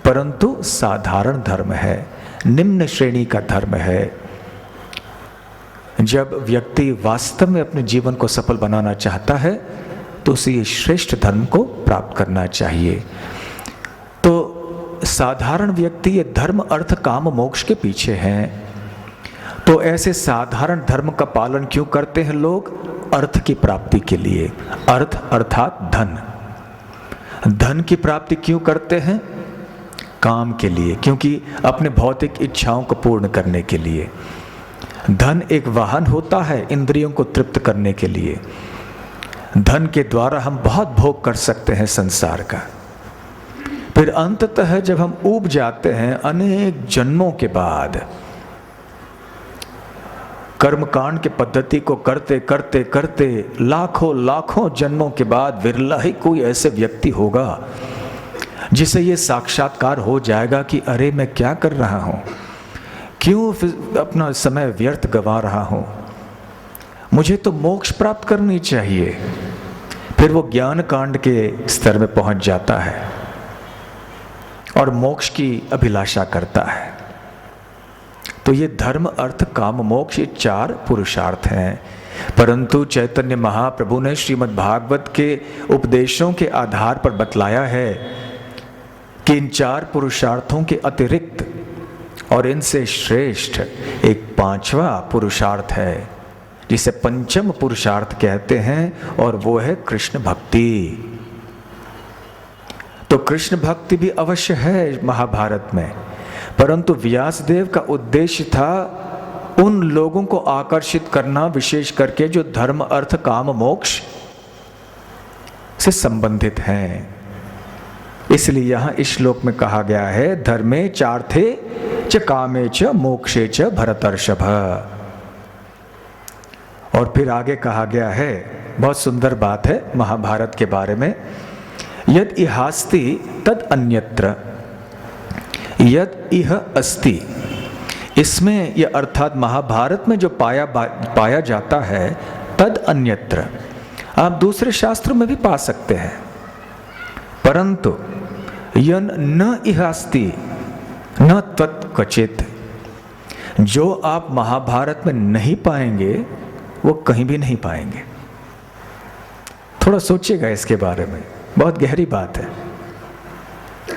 परंतु साधारण धर्म है, निम्न श्रेणी का धर्म है। जब व्यक्ति वास्तव में अपने जीवन को सफल बनाना चाहता है तो उसे श्रेष्ठ धर्म को प्राप्त करना चाहिए। तो साधारण व्यक्ति ये धर्म अर्थ काम मोक्ष के पीछे हैं। तो ऐसे साधारण धर्म का पालन क्यों करते हैं लोग? अर्थ की प्राप्ति के लिए। अर्थ अर्थात धन। धन की प्राप्ति क्यों करते हैं? काम के लिए, क्योंकि अपने भौतिक इच्छाओं को पूर्ण करने के लिए। धन एक वाहन होता है इंद्रियों को तृप्त करने के लिए। धन के द्वारा हम बहुत भोग कर सकते हैं संसार का। फिर अंततः जब हम ऊब जाते हैं अनेक जन्मों के बाद, कर्मकांड के पद्धति को करते करते करते लाखों लाखों जन्मों के बाद विरला ही कोई ऐसे व्यक्ति होगा जिसे ये साक्षात्कार हो जाएगा कि अरे मैं क्या कर रहा हूं, क्यों अपना समय व्यर्थ गंवा रहा हूं, मुझे तो मोक्ष प्राप्त करनी चाहिए। फिर वो ज्ञान कांड के स्तर में पहुंच जाता है और मोक्ष की अभिलाषा करता है। तो ये धर्म अर्थ काम मोक्ष, ये चार पुरुषार्थ हैं। परंतु चैतन्य महाप्रभु ने श्रीमद् भागवत के उपदेशों के आधार पर बतलाया है कि इन चार पुरुषार्थों के अतिरिक्त और इनसे श्रेष्ठ एक पांचवा पुरुषार्थ है जिसे पंचम पुरुषार्थ कहते हैं, और वो है कृष्ण भक्ति। तो कृष्ण भक्ति भी अवश्य है महाभारत में, परंतु व्यासदेव का उद्देश्य था उन लोगों को आकर्षित करना, विशेष करके जो धर्म अर्थ काम मोक्ष से संबंधित हैं। इसलिए यहां इस श्लोक में कहा गया है धर्मे चार्थे च कामे च मोक्षे च भरतर्षभ। और फिर आगे कहा गया है, बहुत सुंदर बात है महाभारत के बारे में, यद इहास्ति तद अन्यत्र यद इह अस्ति। इसमें यह अर्थात महाभारत में जो पाया जाता है तद अन्यत्र, आप दूसरे शास्त्रों में भी पा सकते हैं, परंतु यन न इहास्ति न तत् क्वचित्, जो आप महाभारत में नहीं पाएंगे वो कहीं भी नहीं पाएंगे। थोड़ा सोचिएगा इसके बारे में। बहुत गहरी बात है।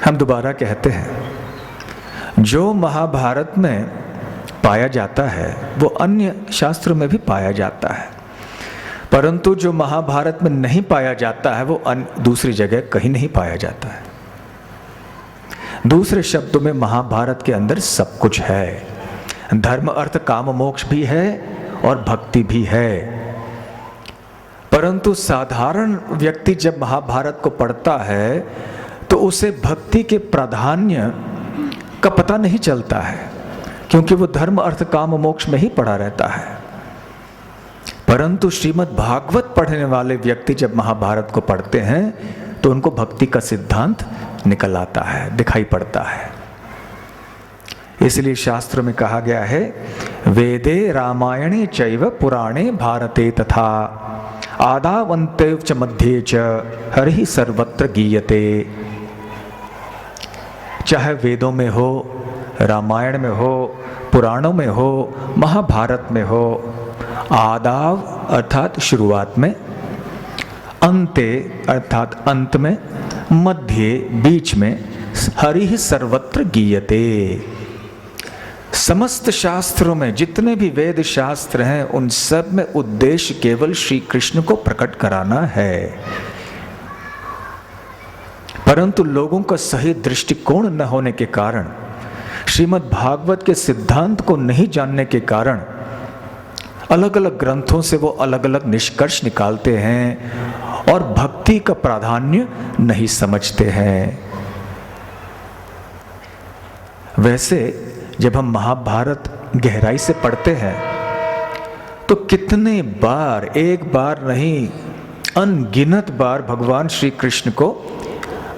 हम दोबारा कहते हैं, जो महाभारत में पाया जाता है वो अन्य शास्त्रों में भी पाया जाता है, परंतु जो महाभारत में नहीं पाया जाता है वो दूसरी जगह कहीं नहीं पाया जाता है। दूसरे शब्दों में महाभारत के अंदर सब कुछ है, धर्म अर्थ काम मोक्ष भी है और भक्ति भी है। परंतु साधारण व्यक्ति जब महाभारत को पढ़ता है तो उसे भक्ति के प्राधान्य का पता नहीं चलता है, क्योंकि वो धर्म अर्थ काम मोक्ष में ही पड़ा रहता है। परंतु श्रीमद् भागवत पढ़ने वाले व्यक्ति जब महाभारत को पढ़ते हैं तो उनको भक्ति का सिद्धांत निकल आता है, दिखाई पड़ता है। इसलिए शास्त्र में कहा गया है, वेदे रामायणे चैव पुराणे भारते तथा आदावन्ते च मध्ये च हरिः सर्वत्र गीयते। चाहे वेदों में हो, रामायण में हो, पुराणों में हो, महाभारत में हो, आदाव अर्थात शुरुआत में, अंते अर्थात अंत में, मध्य बीच में, हरिः सर्वत्र गीयते। समस्त शास्त्रों में जितने भी वेद शास्त्र हैं उन सब में उद्देश्य केवल श्री कृष्ण को प्रकट कराना है। परंतु लोगों का सही दृष्टिकोण न होने के कारण, श्रीमद् भागवत के सिद्धांत को नहीं जानने के कारण अलग अलग ग्रंथों से वो अलग अलग निष्कर्ष निकालते हैं और भक्ति का प्राधान्य नहीं समझते हैं। वैसे जब हम महाभारत गहराई से पढ़ते हैं तो कितने बार, एक बार नहीं अनगिनत बार भगवान श्री कृष्ण को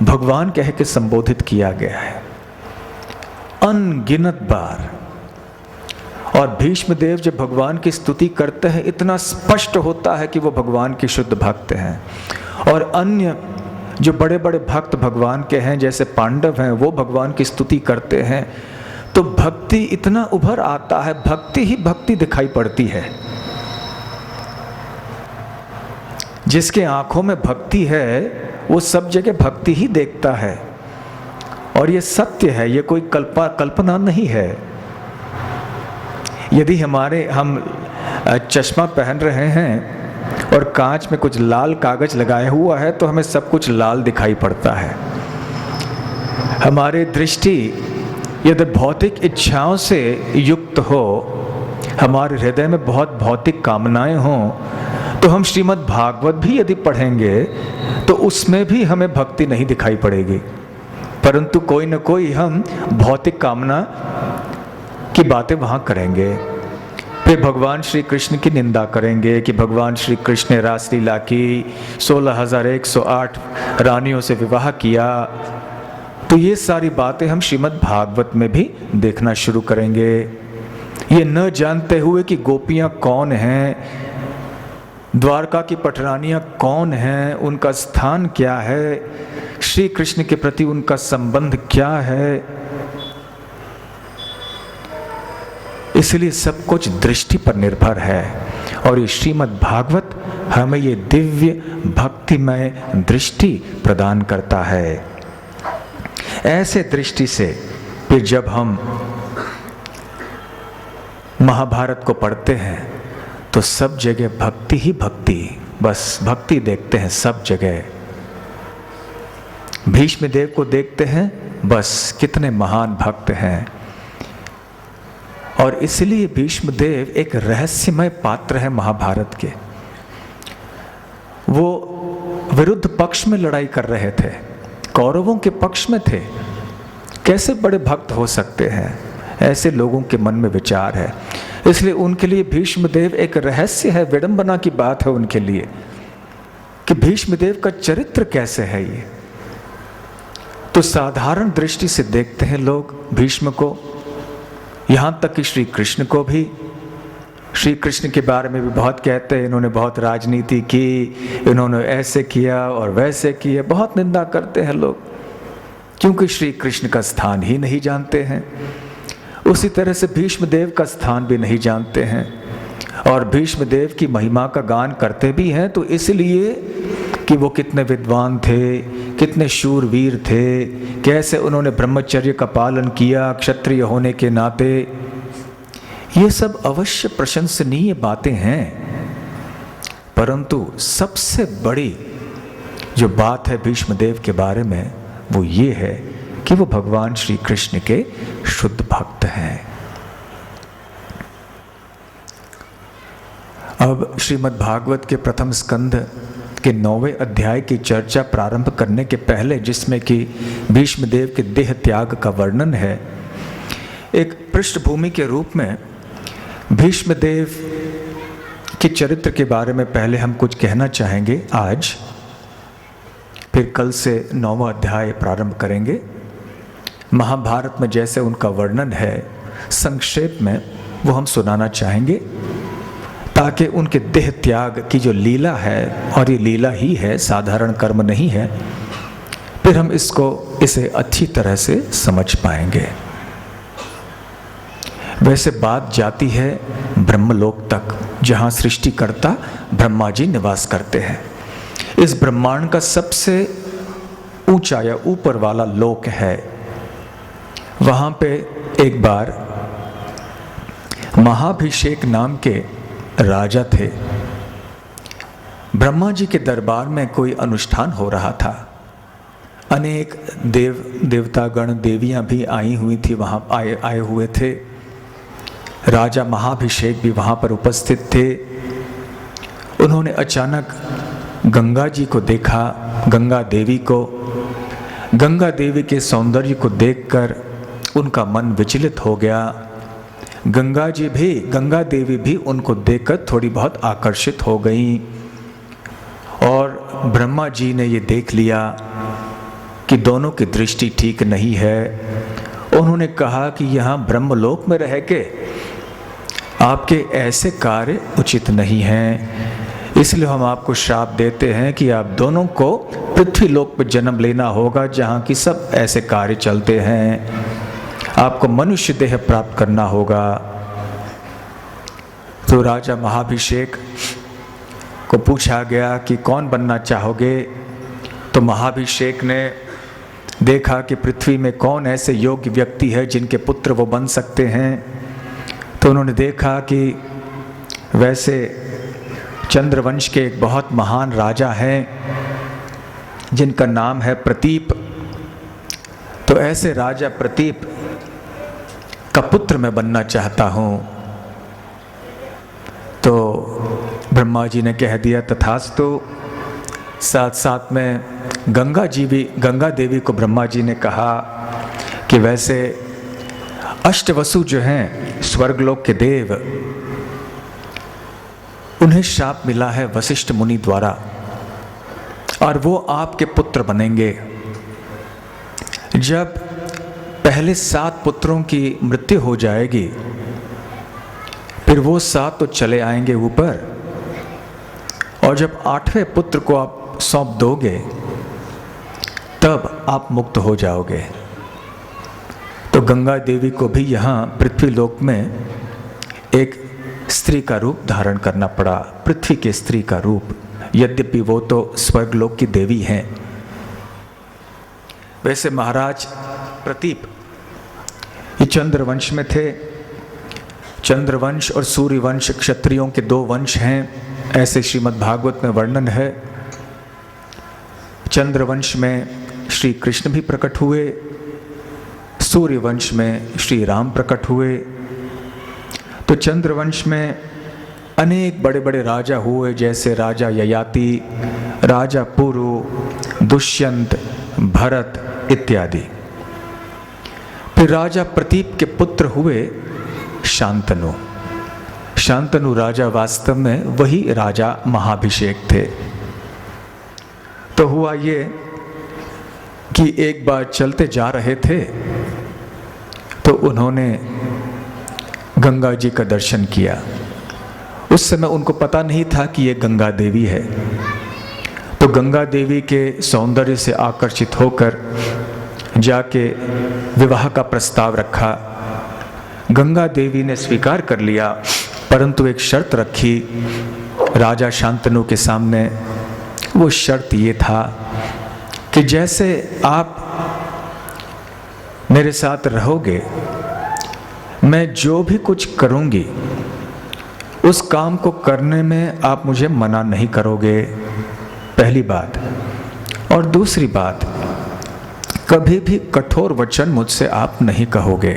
भगवान कह के संबोधित किया गया है, अनगिनत बार। और भीष्म देव जब भगवान की स्तुति करते हैं इतना स्पष्ट होता है कि वो भगवान के शुद्ध भक्त हैं। और अन्य जो बड़े बड़े भक्त भगवान के हैं जैसे पांडव हैं, वो भगवान की स्तुति करते हैं तो भक्ति इतना उभर आता है, भक्ति ही भक्ति दिखाई पड़ती है। जिसके आंखों में भक्ति है वो सब जगह भक्ति ही देखता है। और ये सत्य है, ये कोई कल्पना नहीं है। यदि हम चश्मा पहन रहे हैं और कांच में कुछ लाल कागज लगाया हुआ है तो हमें सब कुछ लाल दिखाई पड़ता है। हमारी दृष्टि यदि भौतिक इच्छाओं से युक्त हो, हमारे हृदय में बहुत भौतिक कामनाएं हों, तो हम श्रीमद् भागवत भी यदि पढ़ेंगे तो उसमें भी हमें भक्ति नहीं दिखाई पड़ेगी, परंतु कोई न कोई हम भौतिक कामना की बातें वहाँ करेंगे। फिर भगवान श्री कृष्ण की निंदा करेंगे कि भगवान श्री कृष्ण ने रासलीला की, 16,108 रानियों से विवाह किया। तो ये सारी बातें हम श्रीमद् भागवत में भी देखना शुरू करेंगे, ये न जानते हुए कि गोपियाँ कौन हैं, द्वारका की पटरानियाँ कौन हैं, उनका स्थान क्या है, श्री कृष्ण के प्रति उनका संबंध क्या है। इसलिए सब कुछ दृष्टि पर निर्भर है और ये श्रीमद् भागवत हमें ये दिव्य भक्तिमय दृष्टि प्रदान करता है। ऐसे दृष्टि से फिर जब हम महाभारत को पढ़ते हैं तो सब जगह भक्ति ही भक्ति, बस भक्ति देखते हैं सब जगह। भीष्म देव को देखते हैं, बस कितने महान भक्त हैं। और इसलिए भीष्म देव एक रहस्यमय पात्र है महाभारत के। वो विरुद्ध पक्ष में लड़ाई कर रहे थे, कौरवों के पक्ष में थे। कैसे बड़े भक्त हो सकते हैं, ऐसे लोगों के मन में विचार है। इसलिए उनके लिए भीष्म देव एक रहस्य है, विडंबना की बात है उनके लिए कि भीष्म देव का चरित्र कैसे है ये। तो साधारण दृष्टि से देखते हैं लोग भीष्म को, यहाँ तक कि श्री कृष्ण को भी। श्री कृष्ण के बारे में भी बहुत कहते हैं, इन्होंने बहुत राजनीति की, इन्होंने ऐसे किया और वैसे किया, बहुत निंदा करते हैं लोग, क्योंकि श्री कृष्ण का स्थान ही नहीं जानते हैं। उसी तरह से भीष्म देव का स्थान भी नहीं जानते हैं। और भीष्म देव की महिमा का गान करते भी हैं तो इसलिए कि वो कितने विद्वान थे, कितने शूरवीर थे, कैसे उन्होंने ब्रह्मचर्य का पालन किया क्षत्रिय होने के नाते। ये सब अवश्य प्रशंसनीय बातें हैं, परंतु सबसे बड़ी जो बात है भीष्मदेव के बारे में वो ये है कि वो भगवान श्री कृष्ण के शुद्ध भक्त हैं। अब श्रीमद् भागवत के प्रथम स्कंध के 9वें अध्याय की चर्चा प्रारंभ करने के पहले, जिसमें कि भीष्मदेव के देह त्याग का वर्णन है, एक पृष्ठभूमि के रूप में भीष्मदेव के चरित्र के बारे में पहले हम कुछ कहना चाहेंगे आज, फिर कल से 9वां अध्याय प्रारंभ करेंगे। महाभारत में जैसे उनका वर्णन है संक्षेप में वो हम सुनाना चाहेंगे, ताकि उनके देह त्याग की जो लीला है, और ये लीला ही है, साधारण कर्म नहीं है, फिर हम इसे अच्छी तरह से समझ पाएंगे। वैसे बात जाती है ब्रह्मलोक तक, जहाँ सृष्टिकर्ता ब्रह्मा जी निवास करते हैं। इस ब्रह्मांड का सबसे ऊंचा या ऊपर वाला लोक है। वहाँ पे एक बार महाभिषेक नाम के राजा थे। ब्रह्मा जी के दरबार में कोई अनुष्ठान हो रहा था। अनेक देवतागण देवियां भी आई हुई थी, वहाँ आए हुए थे। राजा महाभिषेक भी वहाँ पर उपस्थित थे। उन्होंने अचानक गंगा जी को देखा, गंगा देवी को। गंगा देवी के सौंदर्य को देखकर उनका मन विचलित हो गया। गंगा देवी भी उनको देखकर थोड़ी बहुत आकर्षित हो गईं। और ब्रह्मा जी ने ये देख लिया कि दोनों की दृष्टि ठीक नहीं है। उन्होंने कहा कि यहाँ ब्रह्मलोक में रह के आपके ऐसे कार्य उचित नहीं हैं, इसलिए हम आपको श्राप देते हैं कि आप दोनों को पृथ्वी लोक पर जन्म लेना होगा, जहाँ की सब ऐसे कार्य चलते हैं। आपको मनुष्य देह प्राप्त करना होगा। तो राजा महाभिषेक को पूछा गया कि कौन बनना चाहोगे। तो महाभिषेक ने देखा कि पृथ्वी में कौन ऐसे योग्य व्यक्ति है जिनके पुत्र वो बन सकते हैं। तो उन्होंने देखा कि वैसे चंद्रवंश के एक बहुत महान राजा हैं जिनका नाम है प्रतीप। तो ऐसे राजा प्रतीप का पुत्र मैं बनना चाहता हूँ। तो ब्रह्मा जी ने कह दिया तथास्तु। साथ साथ में गंगा देवी को ब्रह्मा जी ने कहा कि वैसे अष्टवसु जो हैं स्वर्गलोक के देव, उन्हें शाप मिला है वशिष्ठ मुनि द्वारा, और वो आपके पुत्र बनेंगे। जब पहले 7 पुत्रों की मृत्यु हो जाएगी, फिर वो 7 तो चले आएंगे ऊपर, और जब 8वें पुत्र को आप सौंप दोगे तब आप मुक्त हो जाओगे। तो गंगा देवी को भी यहाँ पृथ्वीलोक में एक स्त्री का रूप धारण करना पड़ा, पृथ्वी के स्त्री का रूप, यद्यपि वो तो स्वर्गलोक की देवी हैं। वैसे महाराज प्रतीप ये चंद्रवंश में थे। चंद्रवंश और सूर्यवंश क्षत्रियों के 2 वंश हैं, ऐसे श्रीमद् भागवत में वर्णन है। चंद्रवंश में श्री कृष्ण भी प्रकट हुए, सूर्यवंश में श्री राम प्रकट हुए। तो चंद्रवंश में अनेक बड़े बड़े राजा हुए, जैसे राजा ययाति, राजा पुरु, दुष्यंत, भरत इत्यादि। फिर राजा प्रतीप के पुत्र हुए शांतनु। शांतनु राजा वास्तव में वही राजा महाभिषेक थे। तो हुआ ये कि एक बार चलते जा रहे थे तो उन्होंने गंगा जी का दर्शन किया। उस समय उनको पता नहीं था कि ये गंगा देवी है। तो गंगा देवी के सौंदर्य से आकर्षित होकर जाके विवाह का प्रस्ताव रखा। गंगा देवी ने स्वीकार कर लिया परंतु एक शर्त रखी राजा शांतनु के सामने। वो शर्त ये था कि जैसे आप मेरे साथ रहोगे, मैं जो भी कुछ करूंगी उस काम को करने में आप मुझे मना नहीं करोगे, पहली बात। और दूसरी बात, कभी भी कठोर वचन मुझसे आप नहीं कहोगे।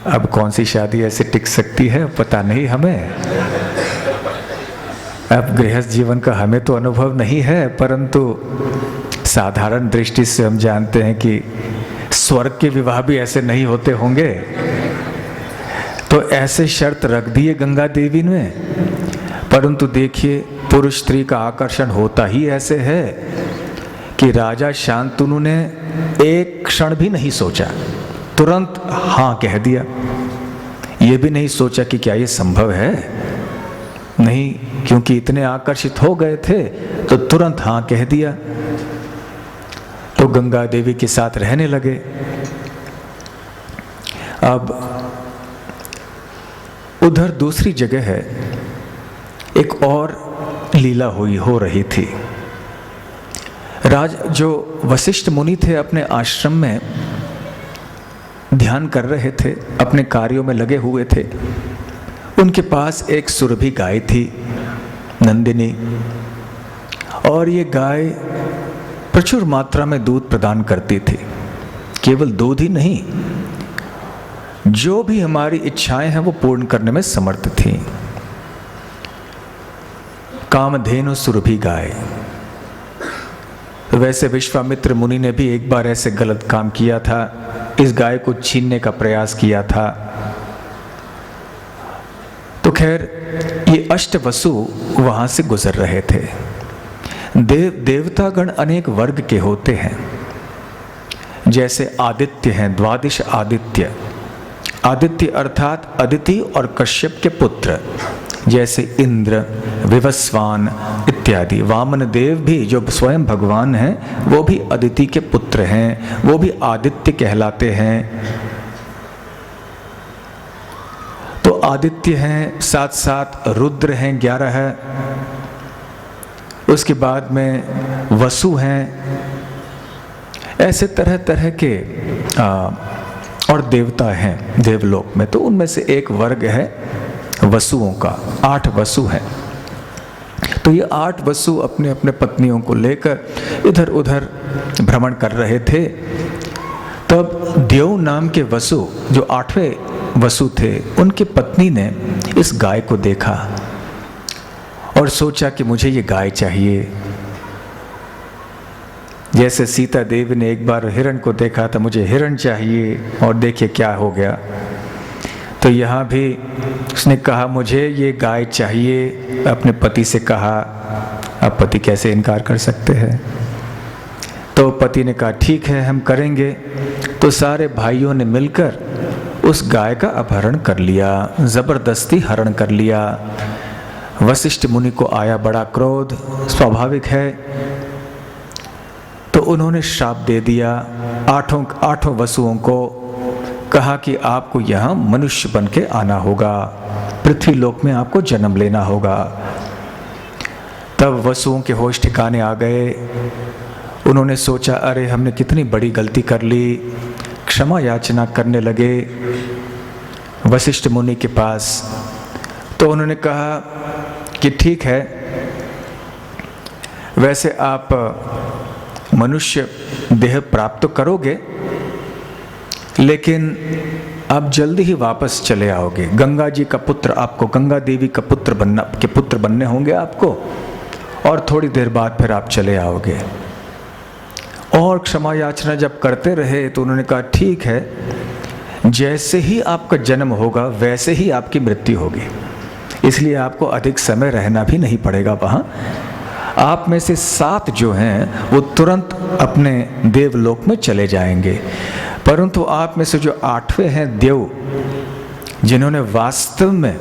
अब कौन सी शादी ऐसे टिक सकती है पता नहीं हमें। अब गृहस्थ जीवन का हमें तो अनुभव नहीं है, परंतु साधारण दृष्टि से हम जानते हैं कि स्वर्ग के विवाह भी ऐसे नहीं होते होंगे। तो ऐसे शर्त रख दिए गंगा देवी ने। परंतु देखिए, पुरुष स्त्री का आकर्षण होता ही ऐसे है कि राजा शांतनु ने एक क्षण भी नहीं सोचा, तुरंत हाँ कह दिया। ये भी नहीं सोचा कि क्या ये संभव है, नहीं, क्योंकि इतने आकर्षित हो गए थे तो तुरंत हाँ कह दिया। तो गंगा देवी के साथ रहने लगे। अब उधर दूसरी जगह है, एक और लीला हो रही थी। जो वशिष्ठ मुनि थे अपने आश्रम में ध्यान कर रहे थे, अपने कार्यों में लगे हुए थे। उनके पास एक सुरभि गाय थी, नंदिनी, और ये गाय प्रचुर मात्रा में दूध प्रदान करती थी। केवल दूध ही नहीं, जो भी हमारी इच्छाएं हैं वो पूर्ण करने में समर्थ थी। कामधेनु सुरभि गाय। वैसे विश्वामित्र मुनि ने भी एक बार ऐसे गलत काम किया था, इस गाय को छीनने का प्रयास किया था। तो खैर, ये अष्टवसु वहां से गुजर रहे थे। देवतागण अनेक वर्ग के होते हैं, जैसे आदित्य हैं, द्वादश आदित्य। आदित्य अर्थात अदिति और कश्यप के पुत्र, जैसे इंद्र, विवस्वान इत्यादि। वामन देव भी जो स्वयं भगवान हैं, वो भी अदिति के पुत्र हैं, वो भी आदित्य कहलाते हैं। तो आदित्य हैं, साथ साथ रुद्र हैं 11 है, उसके बाद में वसु हैं। ऐसे तरह तरह के और देवता हैं देवलोक में। तो उनमें से एक वर्ग है वसुओं का, 8 वसु हैं। तो ये 8 वसु अपने अपने पत्नियों को लेकर इधर उधर भ्रमण कर रहे थे। तब देव नाम के वसु, जो 8वें वसु थे, उनकी पत्नी ने इस गाय को देखा और सोचा कि मुझे ये गाय चाहिए। जैसे सीता देवी ने एक बार हिरण को देखा था, मुझे हिरण चाहिए, और देखिए क्या हो गया। तो यहाँ भी उसने कहा मुझे ये गाय चाहिए, अपने पति से कहा। अब पति कैसे इनकार कर सकते हैं। तो पति ने कहा ठीक है, हम करेंगे। तो सारे भाइयों ने मिलकर उस गाय का अपहरण कर लिया, जबरदस्ती हरण कर लिया। वशिष्ठ मुनि को आया बड़ा क्रोध, स्वाभाविक है। तो उन्होंने श्राप दे दिया आठों वसुओं को, कहा कि आपको यहाँ मनुष्य बन के आना होगा, पृथ्वी लोक में आपको जन्म लेना होगा। तब वसुओं के होश ठिकाने आ गए। उन्होंने सोचा अरे हमने कितनी बड़ी गलती कर ली, क्षमा याचना करने लगे वशिष्ठ मुनि के पास। तो उन्होंने कहा कि ठीक है, वैसे आप मनुष्य देह प्राप्त करोगे, लेकिन आप जल्दी ही वापस चले आओगे। गंगा जी का पुत्र आपको, गंगा देवी का पुत्र बनने होंगे आपको, और थोड़ी देर बाद फिर आप चले आओगे। और क्षमा याचना जब करते रहे तो उन्होंने कहा ठीक है, जैसे ही आपका जन्म होगा वैसे ही आपकी मृत्यु होगी, इसलिए आपको अधिक समय रहना भी नहीं पड़ेगा वहाँ। आप में से 7 जो हैं वो तुरंत अपने देवलोक में चले जाएंगे, परंतु आप में से जो 8वें हैं देव, जिन्होंने वास्तव में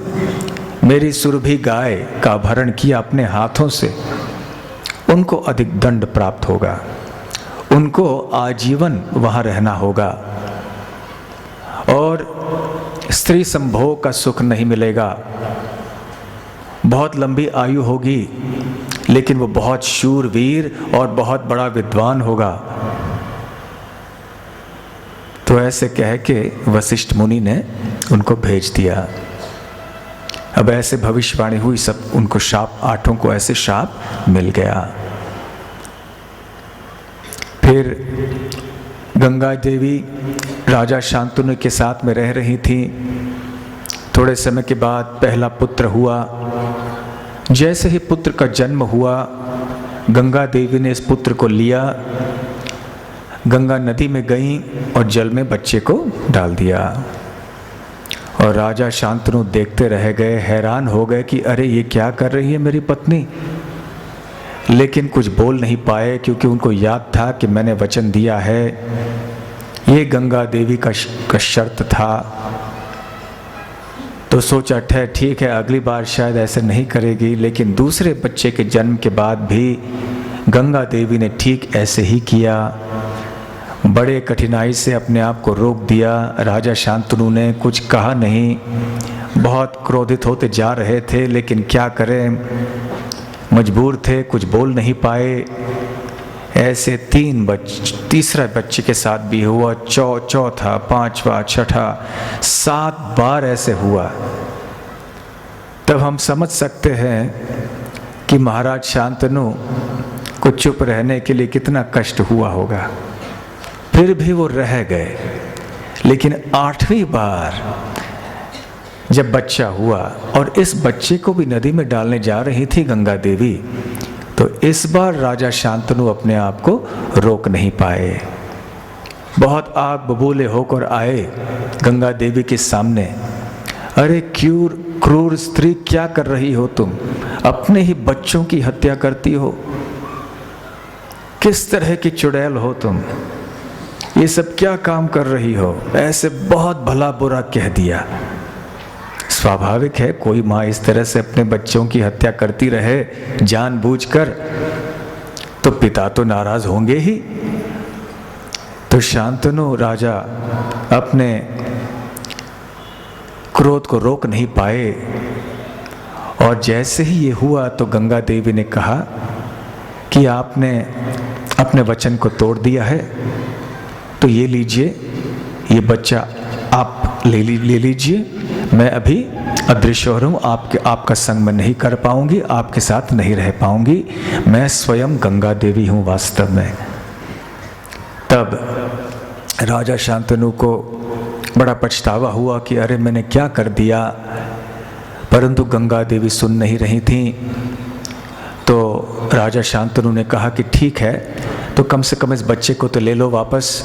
मेरी सुरभि गाय का अपहरण किया अपने हाथों से, उनको अधिक दंड प्राप्त होगा, उनको आजीवन वहाँ रहना होगा। और स्त्री संभोग का सुख नहीं मिलेगा, बहुत लंबी आयु होगी, लेकिन वो बहुत शूरवीर और बहुत बड़ा विद्वान होगा। तो ऐसे कह के वशिष्ठ मुनि ने उनको भेज दिया। अब ऐसे भविष्यवाणी हुई, सब उनको शाप, 8 को ऐसे शाप मिल गया। फिर गंगा देवी राजा शांतनु के साथ में रह रही थी। थोड़े समय के बाद पहला पुत्र हुआ। जैसे ही पुत्र का जन्म हुआ, गंगा देवी ने इस पुत्र को लिया, गंगा नदी में गई और जल में बच्चे को डाल दिया। और राजा शांतनु देखते रह गए, हैरान हो गए कि अरे ये क्या कर रही है मेरी पत्नी। लेकिन कुछ बोल नहीं पाए, क्योंकि उनको याद था कि मैंने वचन दिया है। ये गंगा देवी का शर्त था। तो सोचा ठीक है, अगली बार शायद ऐसे नहीं करेगी। लेकिन दूसरे बच्चे के जन्म के बाद भी गंगा देवी ने ठीक ऐसे ही किया। बड़े कठिनाई से अपने आप को रोक दिया। राजा शांतनु ने कुछ कहा नहीं, बहुत क्रोधित होते जा रहे थे, लेकिन क्या करें, मजबूर थे, कुछ बोल नहीं पाए। ऐसे तीसरा बच्चे के साथ भी हुआ, चौथा, 5वां, 6ठा, 7 बार ऐसे हुआ। तब हम समझ सकते हैं कि महाराज शांतनु को चुप रहने के लिए कितना कष्ट हुआ होगा। फिर भी वो रह गए। लेकिन 8वीं बार जब बच्चा हुआ और इस बच्चे को भी नदी में डालने जा रही थी गंगा देवी, तो इस बार राजा शांतनु अपने आप को रोक नहीं पाए। बहुत आग बबूले होकर आए गंगा देवी के सामने। अरे क्रूर स्त्री, क्या कर रही हो तुम? अपने ही बच्चों की हत्या करती हो। किस तरह की चुड़ैल हो तुम? ये सब क्या काम कर रही हो? ऐसे बहुत भला बुरा कह दिया। स्वाभाविक है, कोई माँ इस तरह से अपने बच्चों की हत्या करती रहे जानबूझकर, तो पिता तो नाराज होंगे ही। तो शांतनु राजा अपने क्रोध को रोक नहीं पाए। और जैसे ही ये हुआ तो गंगा देवी ने कहा कि आपने अपने वचन को तोड़ दिया है, तो ये लीजिए, ये बच्चा आप ले लीजिए। मैं अभी अदृश्य हो रहा हूँ, आपका संग मैं नहीं कर पाऊंगी, आपके साथ नहीं रह पाऊंगी। मैं स्वयं गंगा देवी हूँ वास्तव में। तब राजा शांतनु को बड़ा पछतावा हुआ कि अरे मैंने क्या कर दिया। परंतु गंगा देवी सुन नहीं रही थी। तो राजा शांतनु ने कहा कि ठीक है, तो कम से कम इस बच्चे को तो ले लो वापस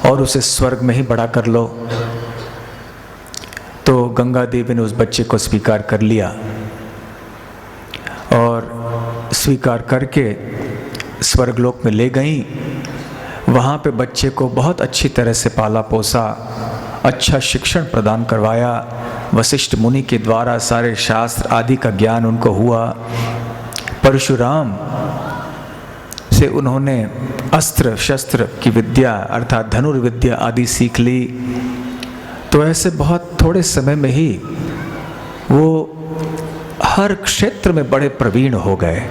और उसे स्वर्ग में ही बड़ा कर लो। तो गंगा देवी ने उस बच्चे को स्वीकार कर लिया और स्वीकार करके स्वर्गलोक में ले गई। वहाँ पे बच्चे को बहुत अच्छी तरह से पाला पोसा, अच्छा शिक्षण प्रदान करवाया। वशिष्ठ मुनि के द्वारा सारे शास्त्र आदि का ज्ञान उनको हुआ। परशुराम से उन्होंने अस्त्र शस्त्र की विद्या अर्थात धनुर्विद्या आदि सीख ली। तो ऐसे बहुत थोड़े समय में ही वो हर क्षेत्र में बड़े प्रवीण हो गए,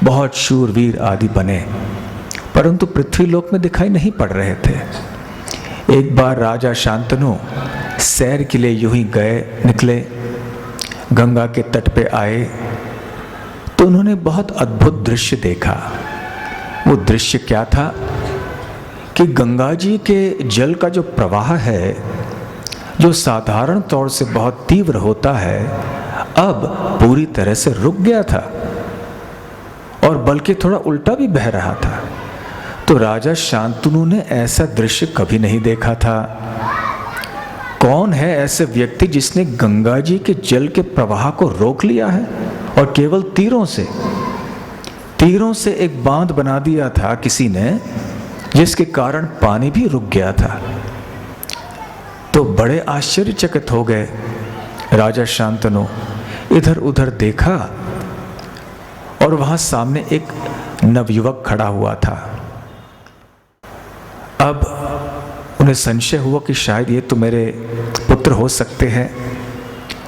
बहुत शूरवीर आदि बने, परंतु पृथ्वीलोक में दिखाई नहीं पड़ रहे थे। एक बार राजा शांतनु सैर के लिए यूं ही निकले, गंगा के तट पे आए तो उन्होंने बहुत अद्भुत दृश्य देखा। वो दृश्य क्या था कि गंगा जी के जल का जो प्रवाह है, जो साधारण तौर से बहुत तीव्र होता है, अब पूरी तरह से रुक गया था और बल्कि थोड़ा उल्टा भी बह रहा था। तो राजा शांतनु ने ऐसा दृश्य कभी नहीं देखा था। कौन है ऐसे व्यक्ति जिसने गंगा जी के जल के प्रवाह को रोक लिया है और केवल तीरों से एक बांध बना दिया था किसी ने, जिसके कारण पानी भी रुक गया था। तो बड़े आश्चर्यचकित हो गए राजा शांतनु। इधर उधर देखा और वहां सामने एक नवयुवक खड़ा हुआ था। अब उन्हें संशय हुआ कि शायद ये तो मेरे पुत्र हो सकते हैं,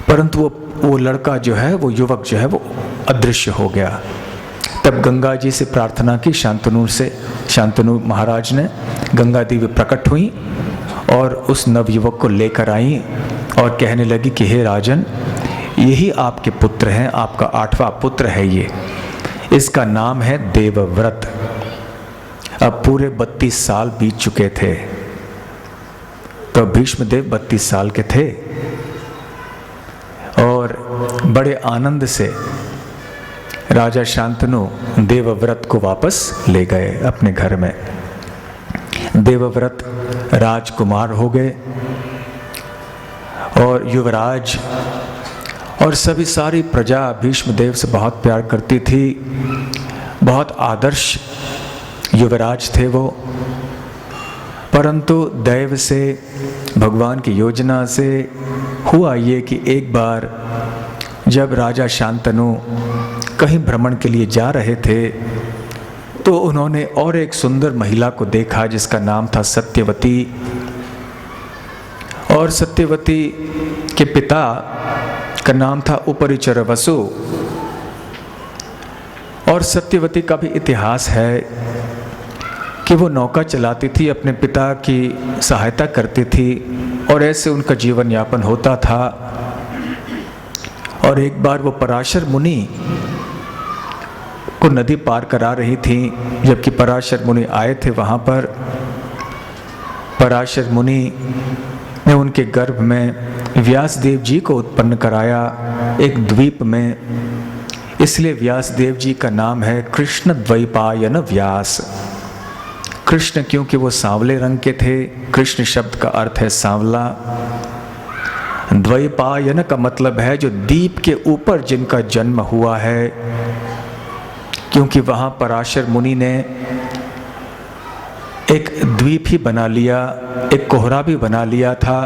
परंतु वो लड़का जो है, वो युवक जो है वो अदृश्य हो गया। तब गंगा जी से प्रार्थना की, शांतनु महाराज ने, गंगा देवी प्रकट हुई और उस नवयुवक को लेकर आई और कहने लगी कि हे राजन, यही आपके पुत्र हैं, आपका 8वां पुत्र है ये, इसका नाम है देवव्रत। अब पूरे 32 साल बीत चुके थे। तो भीष्मदेव 32 साल के थे और बड़े आनंद से राजा शांतनु देवव्रत को वापस ले गए अपने घर में। देवव्रत राजकुमार हो गए और युवराज और सारी प्रजा भीष्मदेव से बहुत प्यार करती थी। बहुत आदर्श युवराज थे वो, परंतु दैव से, भगवान की योजना से हुआ ये कि एक बार जब राजा शांतनु कहीं भ्रमण के लिए जा रहे थे तो उन्होंने और एक सुंदर महिला को देखा जिसका नाम था सत्यवती। और सत्यवती के पिता का नाम था उपरिचर वसु। और सत्यवती का भी इतिहास है कि वो नौका चलाती थी, अपने पिता की सहायता करती थी और ऐसे उनका जीवन यापन होता था। और एक बार वो पराशर मुनि को नदी पार करा रही थी, जबकि पराशर मुनि आए थे वहाँ पर। पराशर मुनि ने उनके गर्भ में व्यासदेव जी को उत्पन्न कराया एक द्वीप में, इसलिए व्यासदेव जी का नाम है कृष्ण द्वैपायन व्यास। कृष्ण क्योंकि वो सांवले रंग के थे, कृष्ण शब्द का अर्थ है सांवला। द्वैपायन का मतलब है जो दीप के ऊपर जिनका जन्म हुआ है, क्योंकि वहाँ पराशर मुनि ने एक द्वीप ही बना लिया, एक कोहरा भी बना लिया था,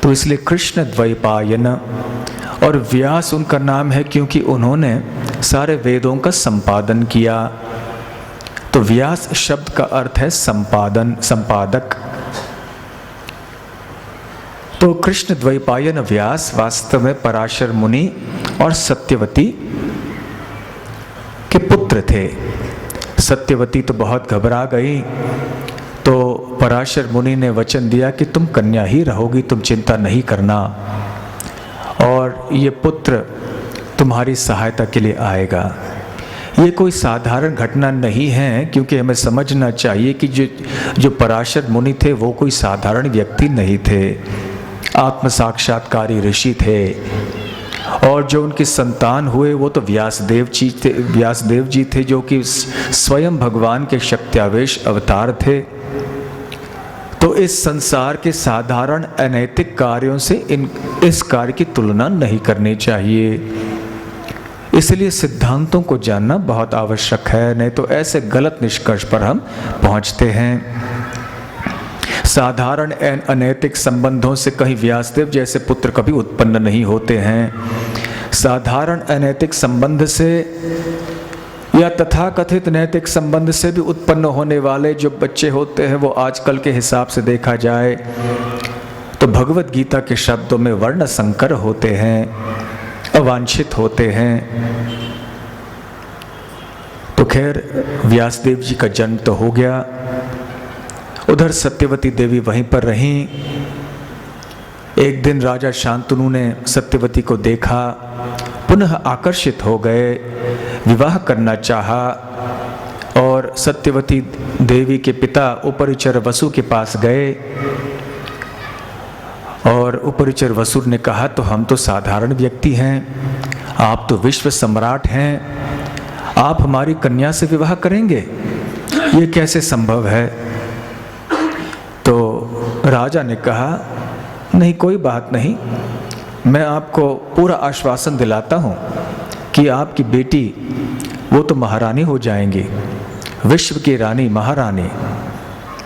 तो इसलिए कृष्ण द्वैपायन। और व्यास उनका नाम है क्योंकि उन्होंने सारे वेदों का संपादन किया, तो व्यास शब्द का अर्थ है संपादन, संपादक। तो कृष्ण द्वैपायन व्यास वास्तव में पराशर मुनि और सत्यवती के पुत्र थे। सत्यवती तो बहुत घबरा गई, तो पराशर मुनि ने वचन दिया कि तुम कन्या ही रहोगी, तुम चिंता नहीं करना, और ये पुत्र तुम्हारी सहायता के लिए आएगा। ये कोई साधारण घटना नहीं है, क्योंकि हमें समझना चाहिए कि जो पराशर मुनि थे वो कोई साधारण व्यक्ति नहीं थे, आत्म साक्षात्कारी ऋषि थे। और जो उनकी संतान हुए वो तो व्यासदेव जी थे, जो कि स्वयं भगवान के शक्त्यावेश अवतार थे। तो इस संसार के साधारण अनैतिक कार्यों से इस कार्य की तुलना नहीं करनी चाहिए। इसलिए सिद्धांतों को जानना बहुत आवश्यक है, नहीं तो ऐसे गलत निष्कर्ष पर हम पहुंचते हैं। साधारण अनैतिक संबंधों से कहीं व्यासदेव जैसे पुत्र कभी उत्पन्न नहीं होते हैं। साधारण अनैतिक संबंध से या तथाकथित नैतिक संबंध से भी उत्पन्न होने वाले जो बच्चे होते हैं वो आजकल के हिसाब से देखा जाए तो भगवत गीता के शब्दों में वर्ण संकर होते हैं, अवांछित होते हैं। तो खैर व्यासदेव जी का जन्म तो हो गया, उधर सत्यवती देवी वहीं पर रहीं। एक दिन राजा शांतनु ने सत्यवती को देखा, पुनः आकर्षित हो गए, विवाह करना चाहा और सत्यवती देवी के पिता उपरिचर वसु के पास गए। और उपरिचर वसु ने कहा, तो हम तो साधारण व्यक्ति हैं, आप तो विश्व सम्राट हैं, आप हमारी कन्या से विवाह करेंगे, ये कैसे संभव है? तो राजा ने कहा, नहीं कोई बात नहीं, मैं आपको पूरा आश्वासन दिलाता हूँ कि आपकी बेटी वो तो महारानी हो जाएंगी, विश्व की रानी, महारानी,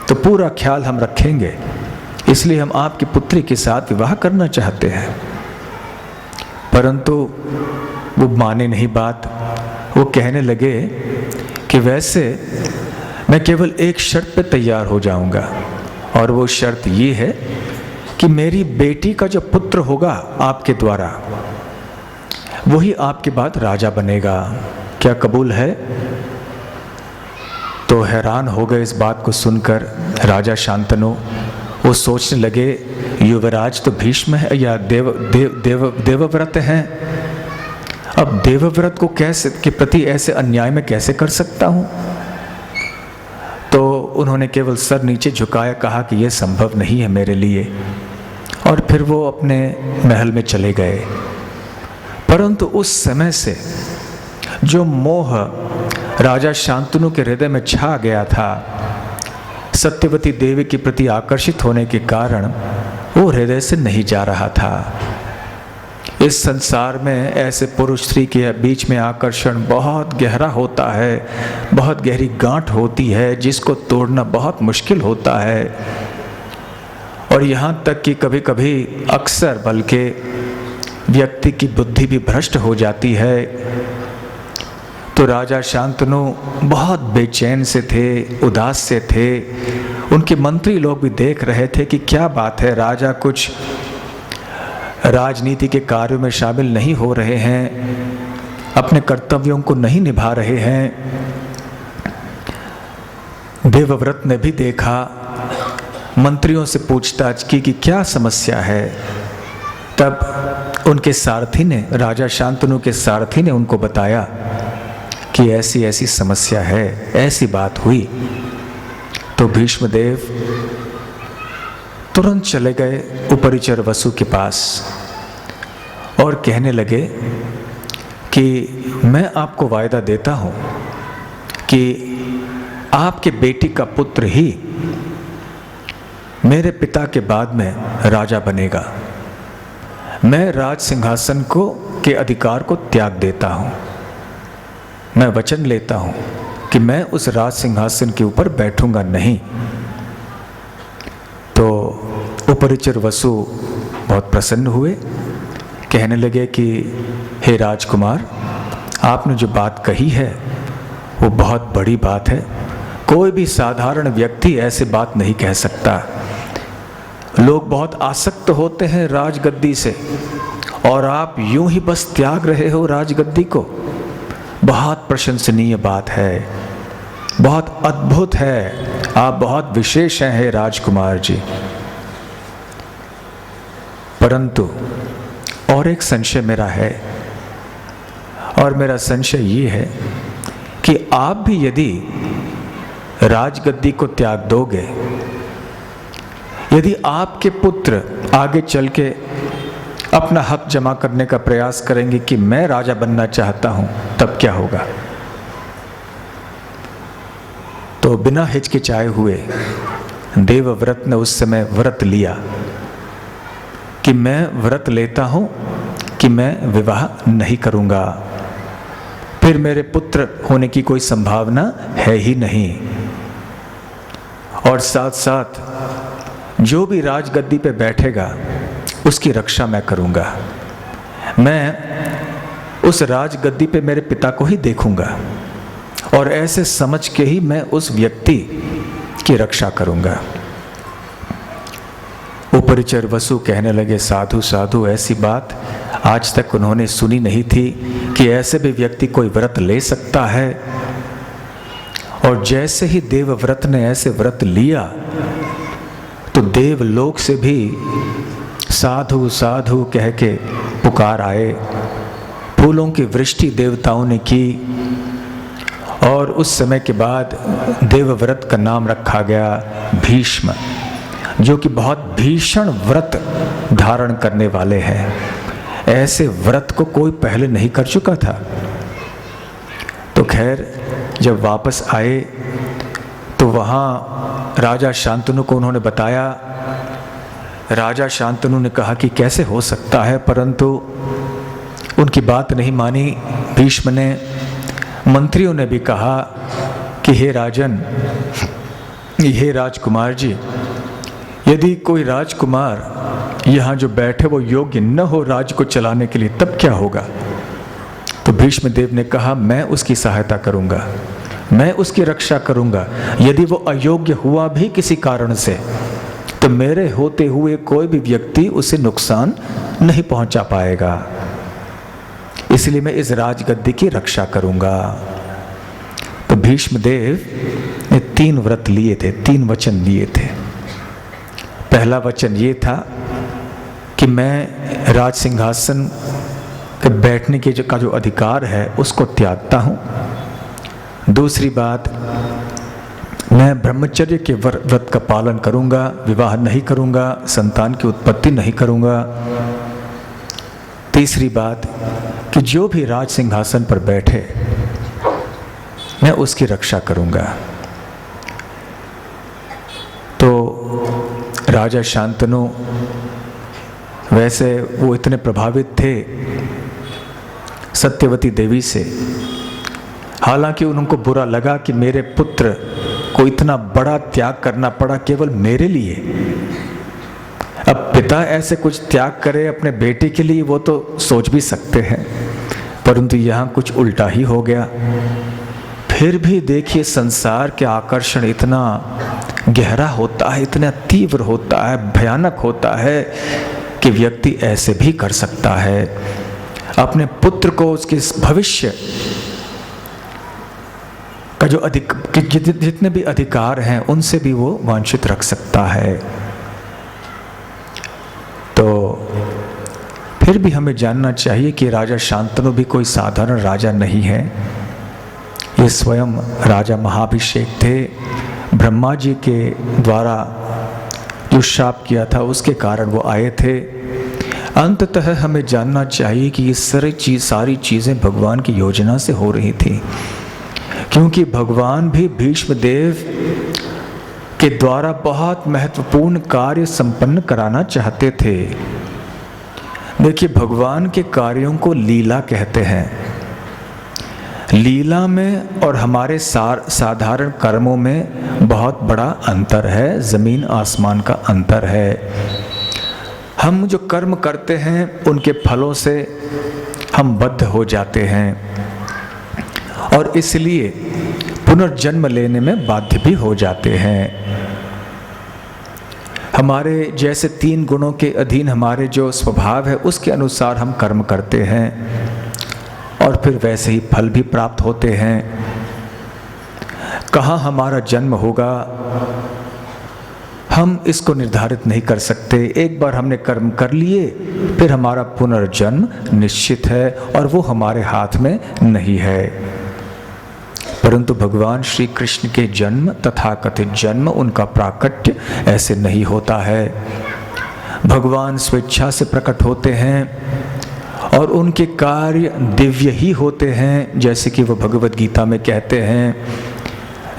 तो पूरा ख्याल हम रखेंगे, इसलिए हम आपकी पुत्री के साथ विवाह करना चाहते हैं। परंतु वो माने नहीं बात। वो कहने लगे कि वैसे मैं केवल एक शर्त पे तैयार हो जाऊंगा, और वो शर्त ये है कि मेरी बेटी का जो पुत्र होगा आपके द्वारा, वही आपके बाद राजा बनेगा, क्या कबूल है? तो हैरान हो गए इस बात को सुनकर राजा शांतनु। वो सोचने लगे, युवराज तो भीष्म है या देवव्रत हैं। अब देवव्रत को कैसे के प्रति ऐसे अन्याय में कैसे कर सकता हूं? तो उन्होंने केवल सर नीचे झुकाया, कहा कि यह संभव नहीं है मेरे लिए, और फिर वो अपने महल में चले गए। परंतु उस समय से जो मोह राजा शांतनु के हृदय में छा गया था, सत्यवती देवी के प्रति आकर्षित होने के कारण वो हृदय से नहीं जा रहा था। इस संसार में ऐसे पुरुष स्त्री के बीच में आकर्षण बहुत गहरा होता है, बहुत गहरी गांठ होती है, जिसको तोड़ना बहुत मुश्किल होता है। और यहाँ तक कि कभी कभी अक्सर बल्कि व्यक्ति की बुद्धि भी भ्रष्ट हो जाती है। तो राजा शांतनु बहुत बेचैन से थे, उदास से थे। उनके मंत्री लोग भी देख रहे थे कि क्या बात है, राजा कुछ राजनीति के कार्यों में शामिल नहीं हो रहे हैं, अपने कर्तव्यों को नहीं निभा रहे हैं। देवव्रत ने भी देखा, मंत्रियों से पूछताछ की कि क्या समस्या है। तब उनके सारथी ने, राजा शांतनु के सारथी ने उनको बताया कि ऐसी ऐसी समस्या है, ऐसी बात हुई। तो भीष्मदेव तुरंत चले गए उपरिचर वसु के पास और कहने लगे कि मैं आपको वायदा देता हूं कि आपके बेटी का पुत्र ही मेरे पिता के बाद में राजा बनेगा। मैं राज सिंहासन को के अधिकार को त्याग देता हूं। मैं वचन लेता हूं कि मैं उस राज सिंहासन के ऊपर बैठूंगा नहीं। तो उपरिचर वसु बहुत प्रसन्न हुए, कहने लगे कि हे राजकुमार, आपने जो बात कही है वो बहुत बड़ी बात है। कोई भी साधारण व्यक्ति ऐसे बात नहीं कह सकता। लोग बहुत आसक्त होते हैं राजगद्दी से, और आप यूं ही बस त्याग रहे हो राजगद्दी को। बहुत प्रशंसनीय बात है, बहुत अद्भुत है, आप बहुत विशेष हैं हे राजकुमार जी। परंतु और एक संशय मेरा है, और मेरा संशय ये है कि आप भी यदि राजगद्दी को त्याग दोगे, यदि आपके पुत्र आगे चल के अपना हक जमा करने का प्रयास करेंगे कि मैं राजा बनना चाहता हूं, तब क्या होगा? तो बिना हिचकिचाए हुए देवव्रत ने उस समय व्रत लिया कि मैं व्रत लेता हूं कि मैं विवाह नहीं करूंगा, फिर मेरे पुत्र होने की कोई संभावना है ही नहीं। और साथ साथ जो भी राजगद्दी पे बैठेगा उसकी रक्षा मैं करूंगा। मैं उस राजगद्दी पे मेरे पिता को ही देखूंगा, और ऐसे समझ के ही मैं उस व्यक्ति की रक्षा करूंगा। उपरिचर वसु कहने लगे, साधु साधु, ऐसी बात आज तक उन्होंने सुनी नहीं थी कि ऐसे भी व्यक्ति कोई व्रत ले सकता है। और जैसे ही देवव्रत ने ऐसे व्रत लिया तो देवलोक से भी साधु साधु कह के पुकार आए। फूलों की वृष्टि देवताओं ने की, और उस समय के बाद देवव्रत का नाम रखा गया भीष्म, जो कि बहुत भीषण व्रत धारण करने वाले हैं। ऐसे व्रत को कोई पहले नहीं कर चुका था। तो खैर, जब वापस आए तो वहाँ राजा शांतनु को उन्होंने बताया। राजा शांतनु ने कहा कि कैसे हो सकता है, परंतु उनकी बात नहीं मानी भीष्म ने। मंत्रियों ने भी कहा कि हे राजन, हे राजकुमार जी, यदि कोई राजकुमार यहाँ जो बैठे वो योग्य न हो राज्य को चलाने के लिए, तब क्या होगा? तो भीष्म देव ने कहा, मैं उसकी सहायता करूंगा, मैं उसकी रक्षा करूंगा। यदि वो अयोग्य हुआ भी किसी कारण से, तो मेरे होते हुए कोई भी व्यक्ति उसे नुकसान नहीं पहुंचा पाएगा, इसलिए मैं इस राजगद्दी की रक्षा करूंगा। तो भीष्मदेव ने 3 व्रत लिए थे, 3 वचन लिए थे। पहला वचन ये था कि मैं राज सिंहासन पे बैठने के का जो अधिकार है उसको त्यागता हूँ। दूसरी बात, मैं ब्रह्मचर्य के व्रत का पालन करूँगा, विवाह नहीं करूँगा, संतान की उत्पत्ति नहीं करूँगा। तीसरी बात कि जो भी राज सिंहासन पर बैठे मैं उसकी रक्षा करूँगा। तो राजा शांतनु वैसे वो इतने प्रभावित थे सत्यवती देवी से, हालांकि उनको बुरा लगा कि मेरे पुत्र को इतना बड़ा त्याग करना पड़ा केवल मेरे लिए। अब पिता ऐसे कुछ त्याग करे अपने बेटे के लिए वो तो सोच भी सकते हैं, परंतु यहाँ कुछ उल्टा ही हो गया। फिर भी देखिए संसार के आकर्षण इतना गहरा होता है, इतना तीव्र होता है, भयानक होता है कि व्यक्ति ऐसे भी कर सकता है। अपने पुत्र को उसके भविष्य का जो जितने भी अधिकार हैं उनसे भी वो वांछित रख सकता है। तो फिर भी हमें जानना चाहिए कि राजा शांतनु भी कोई साधारण राजा नहीं है। ये स्वयं राजा महाभिषेक थे। ब्रह्मा जी के द्वारा जो शाप किया था उसके कारण वो आए थे। अंततः हमें जानना चाहिए कि ये सारी चीज़ें भगवान की योजना से हो रही थी, क्योंकि भगवान भी भीष्मदेव के द्वारा बहुत महत्वपूर्ण कार्य संपन्न कराना चाहते थे। देखिए, भगवान के कार्यों को लीला कहते हैं। लीला में और हमारे साधारण कर्मों में बहुत बड़ा अंतर है, जमीन आसमान का अंतर है। हम जो कर्म करते हैं उनके फलों से हम बद्ध हो जाते हैं और इसलिए पुनर्जन्म लेने में बाध्य भी हो जाते हैं। हमारे जैसे 3 गुणों के अधीन हमारे जो स्वभाव है उसके अनुसार हम कर्म करते हैं और फिर वैसे ही फल भी प्राप्त होते हैं। कहाँ हमारा जन्म होगा हम इसको निर्धारित नहीं कर सकते। एक बार हमने कर्म कर लिए फिर हमारा पुनर्जन्म निश्चित है और वो हमारे हाथ में नहीं है। परंतु भगवान श्री कृष्ण के जन्म तथा कथित जन्म, उनका प्राकट्य ऐसे नहीं होता है। भगवान स्वेच्छा से प्रकट होते हैं और उनके कार्य दिव्य ही होते हैं, जैसे कि वो भगवद गीता में कहते हैं,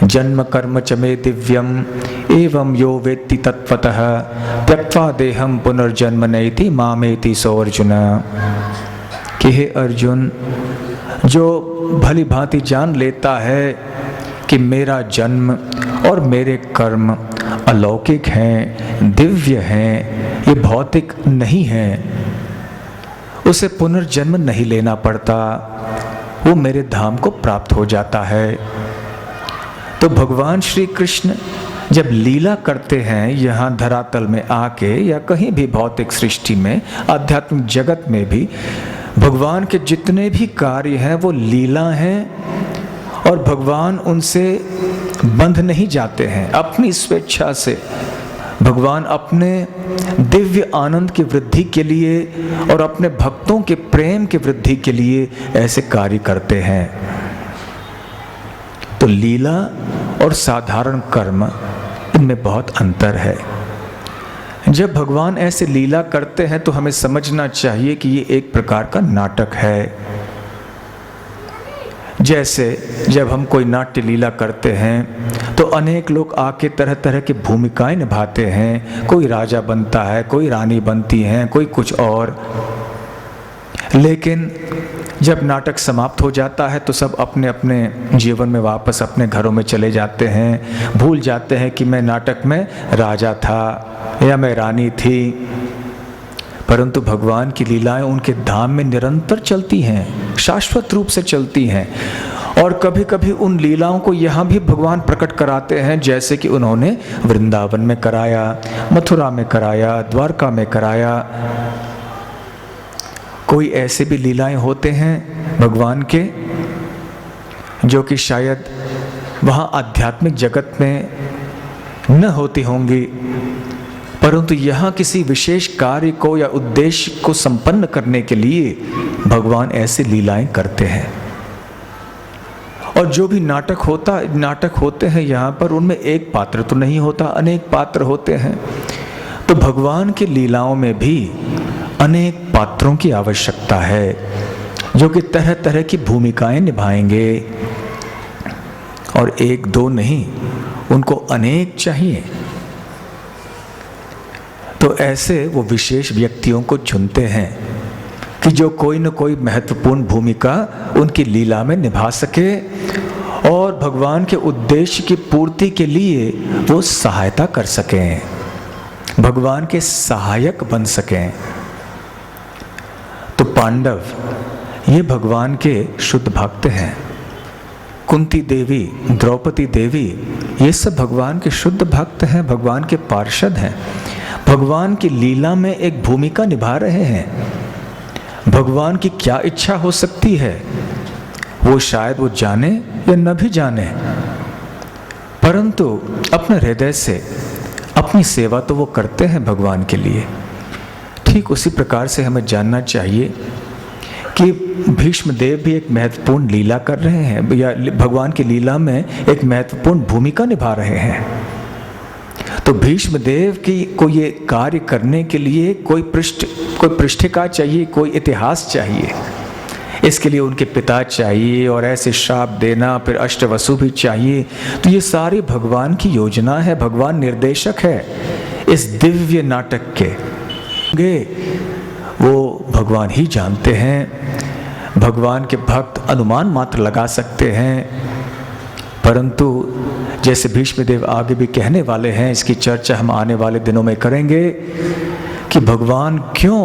जन्म कर्म च मे दिव्यम एवं यो वेत्ति तत्वतः त्यक्त्वा देहम पुनर्जन्म नैति मामेति सो अर्जुन। कि हे अर्जुन, जो भली भांति जान लेता है कि मेरा जन्म और मेरे कर्म अलौकिक हैं, दिव्य हैं, ये भौतिक नहीं हैं, उसे पुनर्जन्म नहीं लेना पड़ता, वो मेरे धाम को प्राप्त हो जाता है। तो भगवान श्री कृष्ण जब लीला करते हैं यहाँ धरातल में आके या कहीं भी भौतिक सृष्टि में, आध्यात्मिक जगत में भी, भगवान के जितने भी कार्य हैं वो लीला हैं और भगवान उनसे बंध नहीं जाते हैं। अपनी स्वेच्छा से भगवान अपने दिव्य आनंद की वृद्धि के लिए और अपने भक्तों के प्रेम की वृद्धि के लिए ऐसे कार्य करते हैं। तो लीला और साधारण कर्म, इनमें बहुत अंतर है। जब भगवान ऐसे लीला करते हैं तो हमें समझना चाहिए कि ये एक प्रकार का नाटक है। जैसे जब हम कोई नाट्य लीला करते हैं तो अनेक लोग आके तरह तरह की भूमिकाएं निभाते हैं। कोई राजा बनता है, कोई रानी बनती हैं, कोई कुछ और। लेकिन जब नाटक समाप्त हो जाता है तो सब अपने अपने जीवन में वापस अपने घरों में चले जाते हैं, भूल जाते हैं कि मैं नाटक में राजा था या मैं रानी थी। परंतु भगवान की लीलाएं उनके धाम में निरंतर चलती हैं, शाश्वत रूप से चलती हैं और कभी कभी उन लीलाओं को यहाँ भी भगवान प्रकट कराते हैं, जैसे कि उन्होंने वृंदावन में कराया, मथुरा में कराया, द्वारका में कराया। कोई ऐसे भी लीलाएं होते हैं भगवान के जो कि शायद वहाँ आध्यात्मिक जगत में न होती होंगी, परंतु यहाँ किसी विशेष कार्य को या उद्देश्य को संपन्न करने के लिए भगवान ऐसी लीलाएं करते हैं। और जो भी नाटक होते हैं यहाँ पर, उनमें एक पात्र तो नहीं होता, अनेक पात्र होते हैं। तो भगवान की लीलाओं में भी अनेक पात्रों की आवश्यकता है, जो कि तरह तरह की भूमिकाएं निभाएंगे, और एक दो नहीं, उनको अनेक चाहिए। तो ऐसे वो विशेष व्यक्तियों को चुनते हैं कि जो कोई न कोई महत्वपूर्ण भूमिका उनकी लीला में निभा सके और भगवान के उद्देश्य की पूर्ति के लिए वो सहायता कर सकें, भगवान के सहायक बन सकें। तो पांडव ये भगवान के शुद्ध भक्त हैं। कुंती देवी, द्रौपदी देवी, ये सब भगवान के शुद्ध भक्त हैं, भगवान के पार्षद हैं, भगवान की लीला में एक भूमिका निभा रहे हैं। भगवान की क्या इच्छा हो सकती है वो शायद वो जाने या न भी जाने, परंतु अपने हृदय से अपनी सेवा तो वो करते हैं भगवान के लिए। ठीक उसी प्रकार से हमें जानना चाहिए कि भीष्म देव भी एक महत्वपूर्ण लीला कर रहे हैं, या भगवान की लीला में एक महत्वपूर्ण भूमिका निभा रहे हैं। तो भीष्म देव की को ये कार्य करने के लिए कोई पृष्ठिका चाहिए, कोई इतिहास चाहिए। इसके लिए उनके पिता चाहिए, और ऐसे श्राप देना, फिर अष्टवसु भी चाहिए। तो ये सारी भगवान की योजना है, भगवान निर्देशक है इस दिव्य नाटक के। वो भगवान ही जानते हैं, भगवान के भक्त अनुमान मात्र लगा सकते हैं, परंतु जैसे भीष्म देव आगे भी कहने वाले हैं, इसकी चर्चा हम आने वाले दिनों में करेंगे कि भगवान क्यों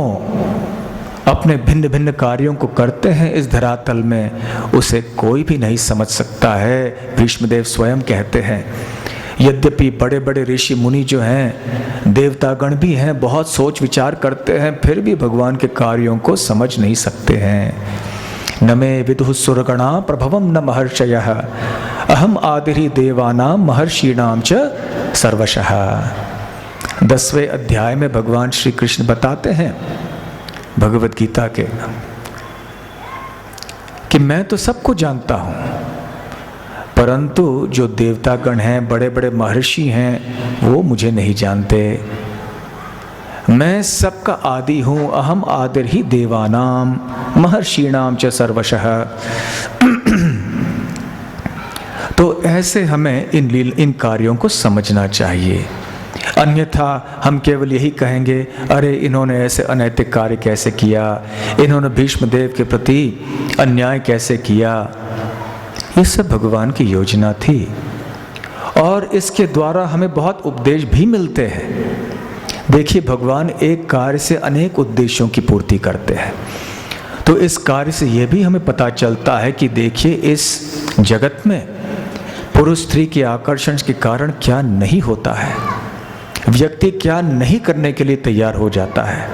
अपने भिन्न भिन्न कार्यों को करते हैं इस धरातल में, उसे कोई भी नहीं समझ सकता है। भीष्म देव स्वयं कहते हैं, यद्यपि बड़े बड़े ऋषि मुनि जो हैं, देवतागण भी हैं, बहुत सोच विचार करते हैं, फिर भी भगवान के कार्यों को समझ नहीं सकते हैं। न मे विदुः सुरगणा प्रभवं न महर्षयः, अहम आदिहि देवानां महर्षीणां च सर्वशः। 10वें अध्याय में भगवान श्री कृष्ण बताते हैं भगवद गीता के कि मैं तो सबको जानता हूं, परंतु जो देवतागण हैं, बड़े बड़े महर्षि हैं, वो मुझे नहीं जानते। मैं सबका आदि हूं, अहम आदिर्हि देवानाम महर्षीणाम च सर्वशः। तो ऐसे हमें इन कार्यों को समझना चाहिए, अन्यथा हम केवल यही कहेंगे, अरे इन्होंने ऐसे अनैतिक कार्य कैसे किया, इन्होंने भीष्म देव के प्रति अन्याय कैसे किया। ये सब भगवान की योजना थी, और इसके द्वारा हमें बहुत उपदेश भी मिलते हैं। देखिए, भगवान एक कार्य से अनेक उद्देश्यों की पूर्ति करते हैं। तो इस कार्य से यह भी हमें पता चलता है कि देखिए, इस जगत में पुरुष स्त्री के आकर्षण के कारण क्या नहीं होता है, व्यक्ति क्या नहीं करने के लिए तैयार हो जाता है,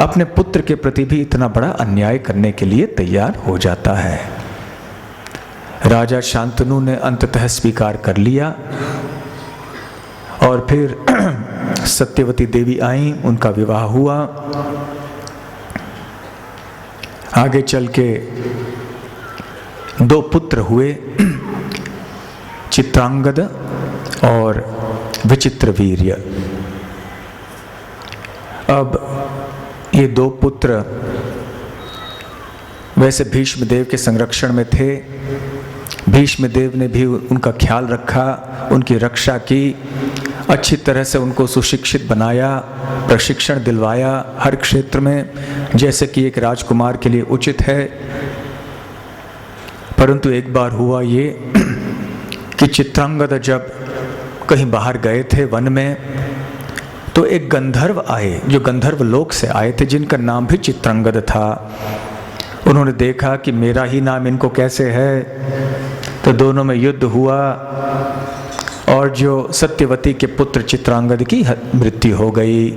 अपने पुत्र के प्रति भी इतना बड़ा अन्याय करने के लिए तैयार हो जाता है। राजा शांतनु ने अंततः स्वीकार कर लिया, और फिर सत्यवती देवी आई, उनका विवाह हुआ। आगे चल के 2 पुत्र हुए, चित्रांगद और विचित्रवीर्य। अब ये 2 पुत्र वैसे भीष्म देव के संरक्षण में थे। भीष्म देव ने भी उनका ख्याल रखा, उनकी रक्षा की, अच्छी तरह से उनको सुशिक्षित बनाया, प्रशिक्षण दिलवाया हर क्षेत्र में, जैसे कि एक राजकुमार के लिए उचित है। परंतु एक बार हुआ ये कि चित्रांगद जब कहीं बाहर गए थे वन में, तो एक गंधर्व आए, जो गंधर्व लोक से आए थे, जिनका नाम भी चित्रांगद था। उन्होंने देखा कि मेरा ही नाम इनको कैसे है, तो दोनों में युद्ध हुआ और जो सत्यवती के पुत्र चित्रांगद की मृत्यु हो गई।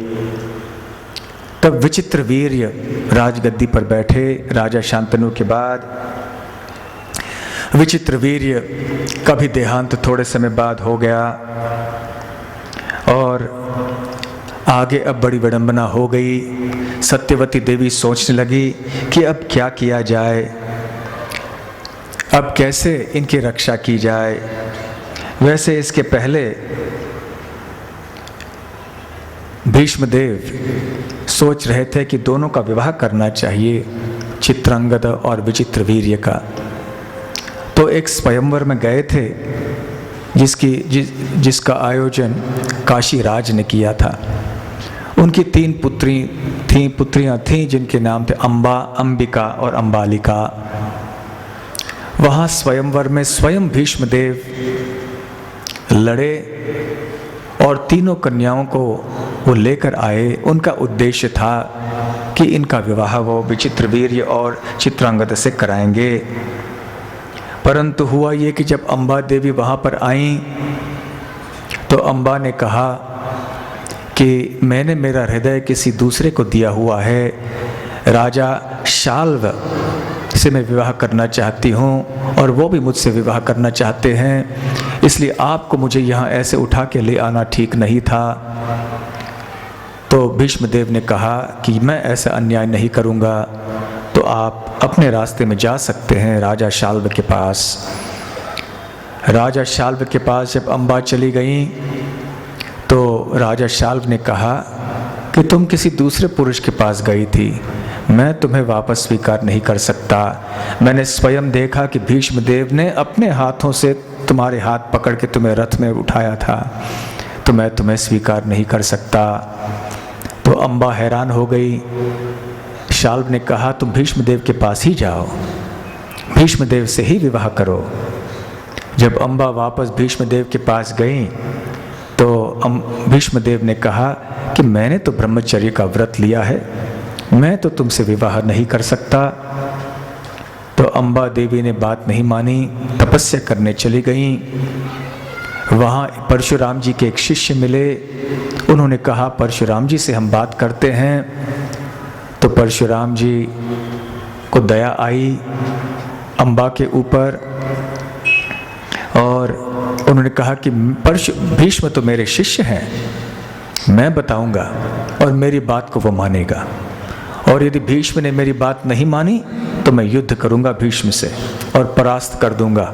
तब विचित्रवीर्य राजगद्दी पर बैठे। राजा शांतनु के बाद विचित्रवीर्य का भी देहांत थोड़े समय बाद हो गया और आगे अब बड़ी विडंबना हो गई। सत्यवती देवी सोचने लगी कि अब क्या किया जाए, अब कैसे इनकी रक्षा की जाए। वैसे इसके पहले भीष्मदेव सोच रहे थे कि दोनों का विवाह करना चाहिए, चित्रांगद और विचित्रवीर्य का। तो एक स्वयंवर में गए थे जिसका आयोजन काशी राज ने किया था। उनकी 3 पुत्रियां थीं जिनके नाम थे अम्बा, अंबिका और अंबालिका। वहाँ स्वयंवर में स्वयं भीष्मदेव लड़े और तीनों कन्याओं को वो लेकर आए। उनका उद्देश्य था कि इनका विवाह वो विचित्रवीर्य और चित्रांगद से कराएंगे। परंतु हुआ ये कि जब अम्बा देवी वहाँ पर आईं तो अम्बा ने कहा कि मैंने मेरा हृदय किसी दूसरे को दिया हुआ है, राजा शाल्व से मैं विवाह करना चाहती हूँ और वो भी मुझसे विवाह करना चाहते हैं, इसलिए आपको मुझे यहाँ ऐसे उठा के ले आना ठीक नहीं था। तो भीष्मदेव ने कहा कि मैं ऐसा अन्याय नहीं करूँगा, तो आप अपने रास्ते में जा सकते हैं राजा शाल्व के पास। राजा शाल्व के पास जब अम्बा चली गई तो राजा शाल्व ने कहा कि तुम किसी दूसरे पुरुष के पास गई थी, मैं तुम्हें वापस स्वीकार नहीं कर सकता। मैंने स्वयं देखा कि भीष्मदेव ने अपने हाथों से तुम्हारे हाथ पकड़ के तुम्हें रथ में उठाया था, तो मैं तुम्हें स्वीकार नहीं कर सकता। तो अम्बा हैरान हो गई। शाल्व ने कहा तुम भीष्मदेव के पास ही जाओ, भीष्मदेव से ही विवाह करो। जब अम्बा वापस भीष्मदेव के पास गई तो भीष्मदेव ने कहा कि मैंने तो ब्रह्मचर्य का व्रत लिया है, मैं तो तुमसे विवाह नहीं कर सकता। तो अम्बा देवी ने बात नहीं मानी, तपस्या करने चली गईं। वहाँ परशुराम जी के एक शिष्य मिले, उन्होंने कहा परशुराम जी से हम बात करते हैं। तो परशुराम जी को दया आई अम्बा के ऊपर और उन्होंने कहा कि भीष्म तो मेरे शिष्य हैं, मैं बताऊंगा और मेरी बात को वो मानेगा, और यदि भीष्म ने मेरी बात नहीं मानी तो मैं युद्ध करूंगा भीष्म से और परास्त कर दूंगा।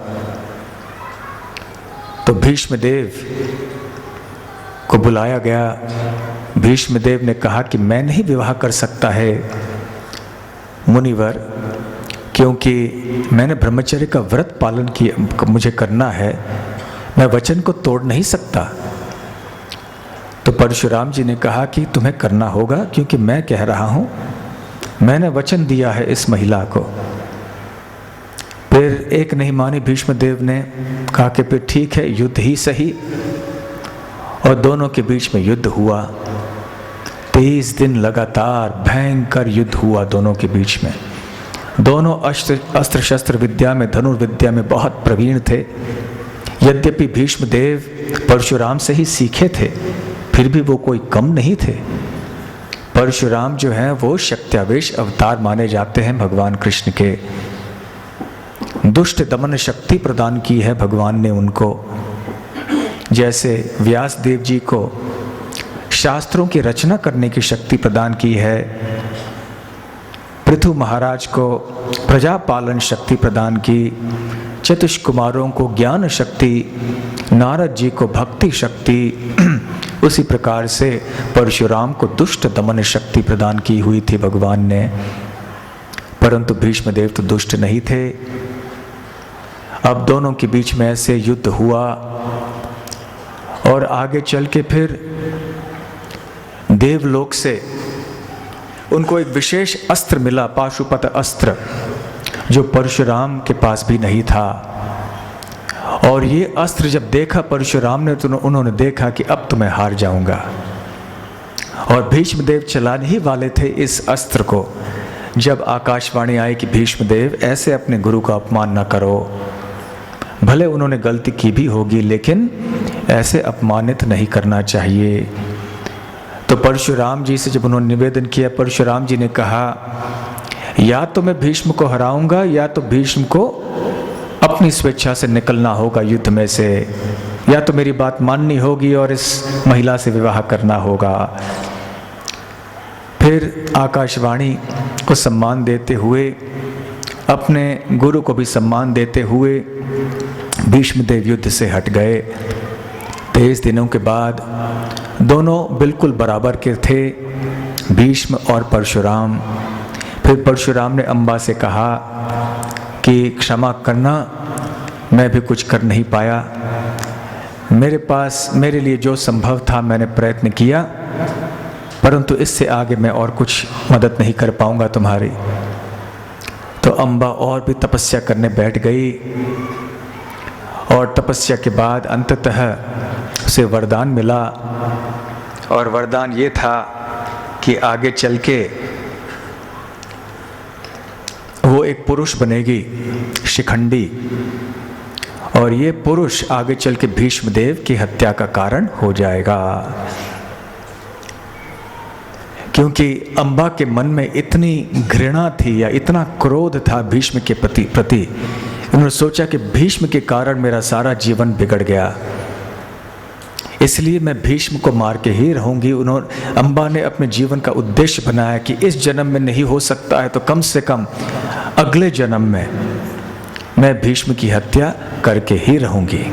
तो भीष्मदेव को बुलाया गया। भीष्मदेव ने कहा कि मैं नहीं विवाह कर सकता है मुनिवर, क्योंकि मैंने ब्रह्मचर्य का व्रत पालन किया, मुझे करना है, मैं वचन को तोड़ नहीं सकता। तो परशुराम जी ने कहा कि तुम्हें करना होगा, क्योंकि मैं कह रहा हूं, मैंने वचन दिया है इस महिला को। फिर एक नहीं मानी भीष्मदेव ने, कहा कि फिर ठीक है युद्ध ही सही, और दोनों के बीच में युद्ध हुआ। 23 दिन लगातार भयंकर युद्ध हुआ दोनों के बीच में। दोनों अस्त्र शस्त्र विद्या में, धनुर्विद्या में बहुत प्रवीण थे। यद्यपि भीष्मदेव परशुराम से ही सीखे थे, फिर भी वो कोई कम नहीं थे। परशुराम जो हैं वो शक्त्यावेश अवतार माने जाते हैं भगवान कृष्ण के। दुष्ट दमन शक्ति प्रदान की है भगवान ने उनको। जैसे व्यास देव जी को शास्त्रों की रचना करने की शक्ति प्रदान की है, पृथु महाराज को प्रजा पालन शक्ति प्रदान की, चतुष कुमारों को ज्ञान शक्ति, नारद जी को भक्ति शक्ति, उसी प्रकार से परशुराम को दुष्ट दमन शक्ति प्रदान की हुई थी भगवान ने। परंतु भीष्मदेव तो दुष्ट नहीं थे। अब दोनों के बीच में ऐसे युद्ध हुआ और आगे चल के फिर देवलोक से उनको एक विशेष अस्त्र मिला, पाशुपत अस्त्र, जो परशुराम के पास भी नहीं था। और ये अस्त्र जब देखा परशुराम ने तो उन्होंने देखा कि अब तो मैं हार जाऊंगा। और भीष्मदेव चलाने ही वाले थे इस अस्त्र को, जब आकाशवाणी आई कि भीष्मदेव ऐसे अपने गुरु का अपमान न करो, भले उन्होंने गलती की भी होगी लेकिन ऐसे अपमानित नहीं करना चाहिए। तो परशुराम जी से जब उन्होंने निवेदन किया, परशुराम जी ने कहा या तो मैं भीष्म को हराऊंगा या तो भीष्म को अपनी स्वेच्छा से निकलना होगा युद्ध में से, या तो मेरी बात माननी होगी और इस महिला से विवाह करना होगा। फिर आकाशवाणी को सम्मान देते हुए, अपने गुरु को भी सम्मान देते हुए भीष्मदेव युद्ध से हट गए। 23 दिनों के बाद दोनों बिल्कुल बराबर के थे, भीष्म और परशुराम। फिर परशुराम ने अम्बा से कहा कि क्षमा करना, मैं भी कुछ कर नहीं पाया, मेरे लिए जो संभव था मैंने प्रयत्न किया, परंतु इससे आगे मैं और कुछ मदद नहीं कर पाऊंगा तुम्हारी। तो अम्बा और भी तपस्या करने बैठ गई और तपस्या के बाद अंततः उसे वरदान मिला, और वरदान ये था कि आगे चल के वो एक पुरुष बनेगी, शिखंडी, और ये पुरुष आगे चल के भीष्मदेव की हत्या का कारण हो जाएगा। क्योंकि अम्बा के मन में इतनी घृणा थी या इतना क्रोध था भीष्म के प्रति, उन्होंने सोचा कि भीष्म के कारण मेरा सारा जीवन बिगड़ गया, इसलिए मैं भीष्म को मार के ही रहूंगी। अम्बा ने अपने जीवन का उद्देश्य बनाया कि इस जन्म में नहीं हो सकता है तो कम से कम अगले जन्म में मैं भीष्म की हत्या करके ही रहूंगी।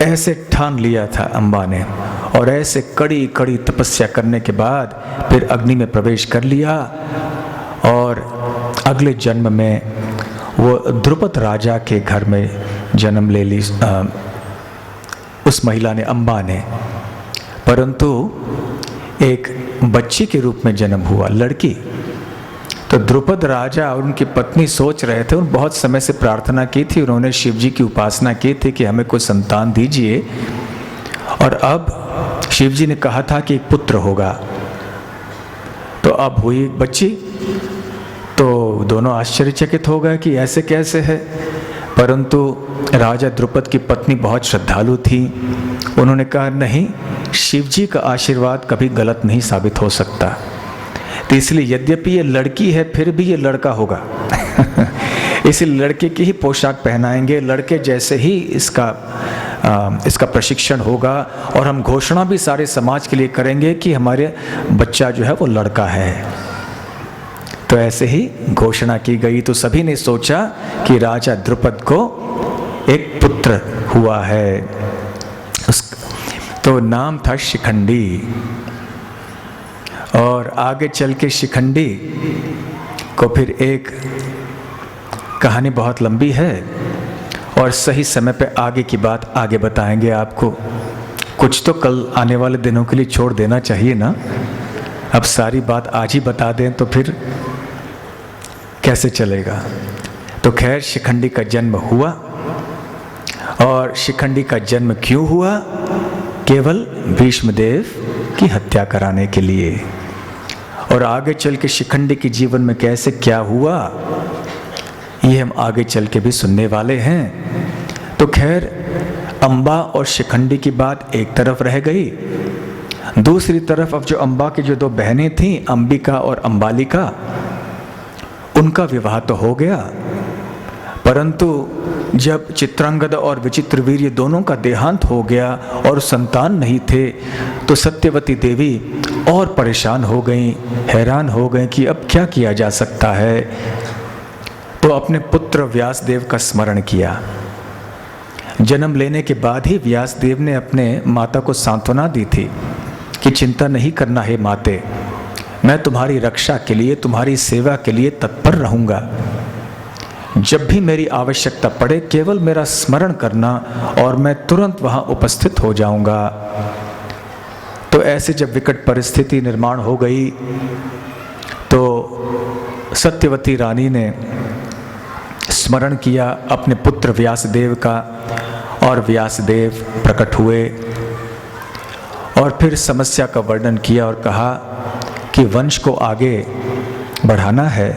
ऐसे ठान लिया था अम्बा ने, और ऐसे कड़ी कड़ी तपस्या करने के बाद फिर अग्नि में प्रवेश कर लिया, और अगले जन्म में वो द्रुपद राजा के घर में जन्म ले ली उस महिला ने, अम्बा ने, परंतु एक बच्ची के रूप में जन्म हुआ, लड़की। तो द्रुपद राजा और उनकी पत्नी सोच रहे थे, उन्होंने बहुत समय से प्रार्थना की थी, उन्होंने शिव जी की उपासना की थी कि हमें कोई संतान दीजिए, और अब शिव जी ने कहा था कि एक पुत्र होगा। तो अब हुई बच्ची, तो दोनों आश्चर्यचकित हो गए कि ऐसे कैसे है, परंतु राजा द्रुपद की पत्नी बहुत श्रद्धालु थी, उन्होंने कहा नहीं, शिव जी का आशीर्वाद कभी गलत नहीं साबित हो सकता, तो इसलिए यद्यपि ये लड़की है फिर भी ये लड़का होगा इसी लड़के की ही पोशाक पहनाएंगे, लड़के जैसे ही इसका प्रशिक्षण होगा, और हम घोषणा भी सारे समाज के लिए करेंगे कि हमारे बच्चा जो है वो लड़का है। तो ऐसे ही घोषणा की गई। तो सभी ने सोचा कि राजा द्रुपद को एक पुत्र हुआ है, तो नाम था शिखंडी। और आगे चल के शिखंडी को फिर एक कहानी बहुत लंबी है, और सही समय पे आगे की बात आगे बताएंगे आपको। कुछ तो कल आने वाले दिनों के लिए छोड़ देना चाहिए ना, अब सारी बात आज ही बता दें तो फिर कैसे चलेगा। तो खैर शिखंडी का जन्म हुआ, और शिखंडी का जन्म क्यों हुआ? केवल भीष्मदेव की हत्या कराने के लिए। और आगे चल के शिखंडी के जीवन में कैसे क्या हुआ, ये हम आगे चल के भी सुनने वाले हैं। तो खैर अम्बा और शिखंडी की बात एक तरफ रह गई, दूसरी तरफ अब जो अम्बा की जो दो बहनें थीं, अंबिका और अंबालिका, उनका विवाह तो हो गया, परंतु जब चित्रांगद और विचित्रवीर ये दोनों का देहांत हो गया और संतान नहीं थे, तो सत्यवती देवी और परेशान हो गईं, हैरान हो गईं कि अब क्या किया जा सकता है। तो अपने पुत्र व्यासदेव का स्मरण किया। जन्म लेने के बाद ही व्यासदेव ने अपने माता को सांत्वना दी थी कि चिंता नहीं करना है माते, मैं तुम्हारी रक्षा के लिए, तुम्हारी सेवा के लिए तत्पर रहूँगा। जब भी मेरी आवश्यकता पड़े केवल मेरा स्मरण करना और मैं तुरंत वहाँ उपस्थित हो जाऊँगा। तो ऐसे जब विकट परिस्थिति निर्माण हो गई तो सत्यवती रानी ने स्मरण किया अपने पुत्र व्यासदेव का, और व्यासदेव प्रकट हुए और फिर समस्या का वर्णन किया और कहा कि वंश को आगे बढ़ाना है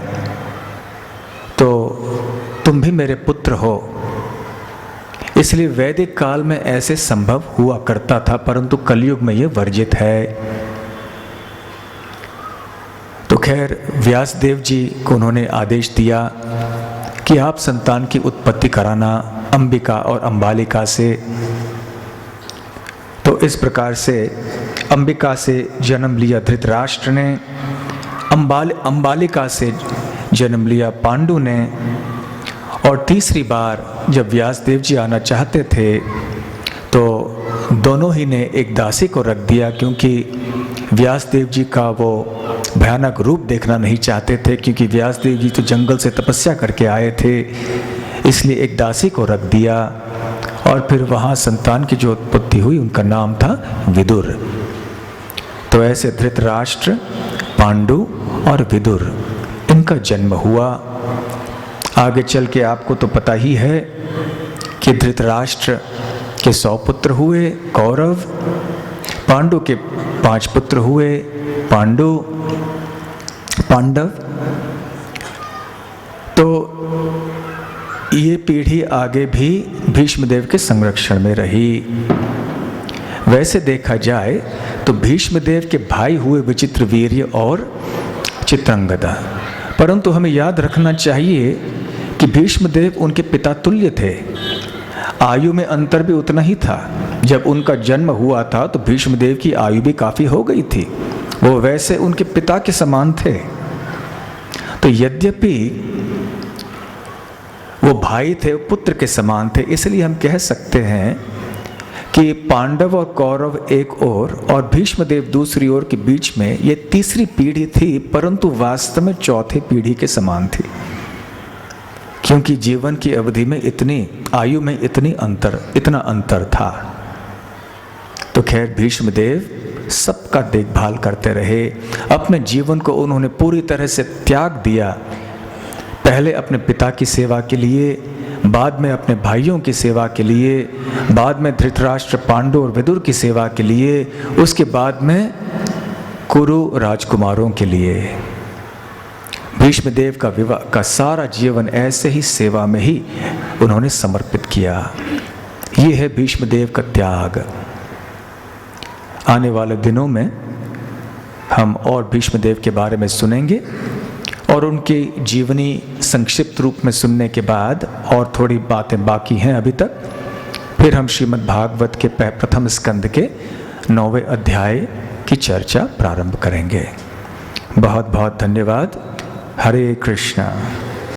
तो तुम भी मेरे पुत्र हो। इसलिए वैदिक काल में ऐसे संभव हुआ करता था, परंतु कलयुग में यह वर्जित है। तो खैर व्यासदेव जी को उन्होंने आदेश दिया कि आप संतान की उत्पत्ति कराना अंबिका और अंबालिका से। तो इस प्रकार से अंबिका से जन्म लिया धृतराष्ट्र ने, अंबालिका से जन्म लिया पांडु ने, और तीसरी बार जब व्यासदेव जी आना चाहते थे तो दोनों ही ने एक दासी को रख दिया, क्योंकि व्यासदेव जी का वो भयानक रूप देखना नहीं चाहते थे, क्योंकि व्यासदेव जी तो जंगल से तपस्या करके आए थे, इसलिए एक दासी को रख दिया। और फिर वहाँ संतान की जो उत्पत्ति हुई उनका नाम था विदुर। तो ऐसे धृतराष्ट्र, पांडु और विदुर, इनका जन्म हुआ। आगे चल के आपको तो पता ही है कि धृतराष्ट्र के 100 पुत्र हुए कौरव, पांडु के 5 पुत्र हुए पांडव। तो ये पीढ़ी आगे भी भीष्मदेव के संरक्षण में रही। वैसे देखा जाए तो भीष्मदेव के भाई हुए विचित्रवीर्य और चित्रांगदा, परंतु हमें याद रखना चाहिए कि भीष्मदेव उनके पिता तुल्य थे। आयु में अंतर भी उतना ही था। जब उनका जन्म हुआ था तो भीष्मदेव की आयु भी काफी हो गई थी, वो वैसे उनके पिता के समान थे। तो यद्यपि वो भाई थे, पुत्र के समान थे, इसलिए हम कह सकते हैं कि पांडव और कौरव एक ओर और भीष्मदेव दूसरी ओर के बीच में ये तीसरी पीढ़ी थी, परंतु वास्तव में चौथी पीढ़ी के समान थी, क्योंकि जीवन की अवधि में आयु में इतना अंतर था। तो खैर भीष्मदेव सबका देखभाल करते रहे। अपने जीवन को उन्होंने पूरी तरह से त्याग दिया, पहले अपने पिता की सेवा के लिए, बाद में अपने भाइयों की सेवा के लिए, बाद में धृतराष्ट्र, पांडु और विदुर की सेवा के लिए, उसके बाद में कुरु राजकुमारों के लिए। भीष्मदेव का सारा जीवन ऐसे ही सेवा में ही उन्होंने समर्पित किया। ये है भीष्मदेव का त्याग। आने वाले दिनों में हम और भीष्मदेव के बारे में सुनेंगे, और उनकी जीवनी संक्षिप्त रूप में सुनने के बाद और थोड़ी बातें बाकी हैं अभी तक, फिर हम श्रीमद् भागवत के प्रथम स्कंद के 9वें अध्याय की चर्चा प्रारंभ करेंगे। बहुत बहुत धन्यवाद। हरे कृष्णा।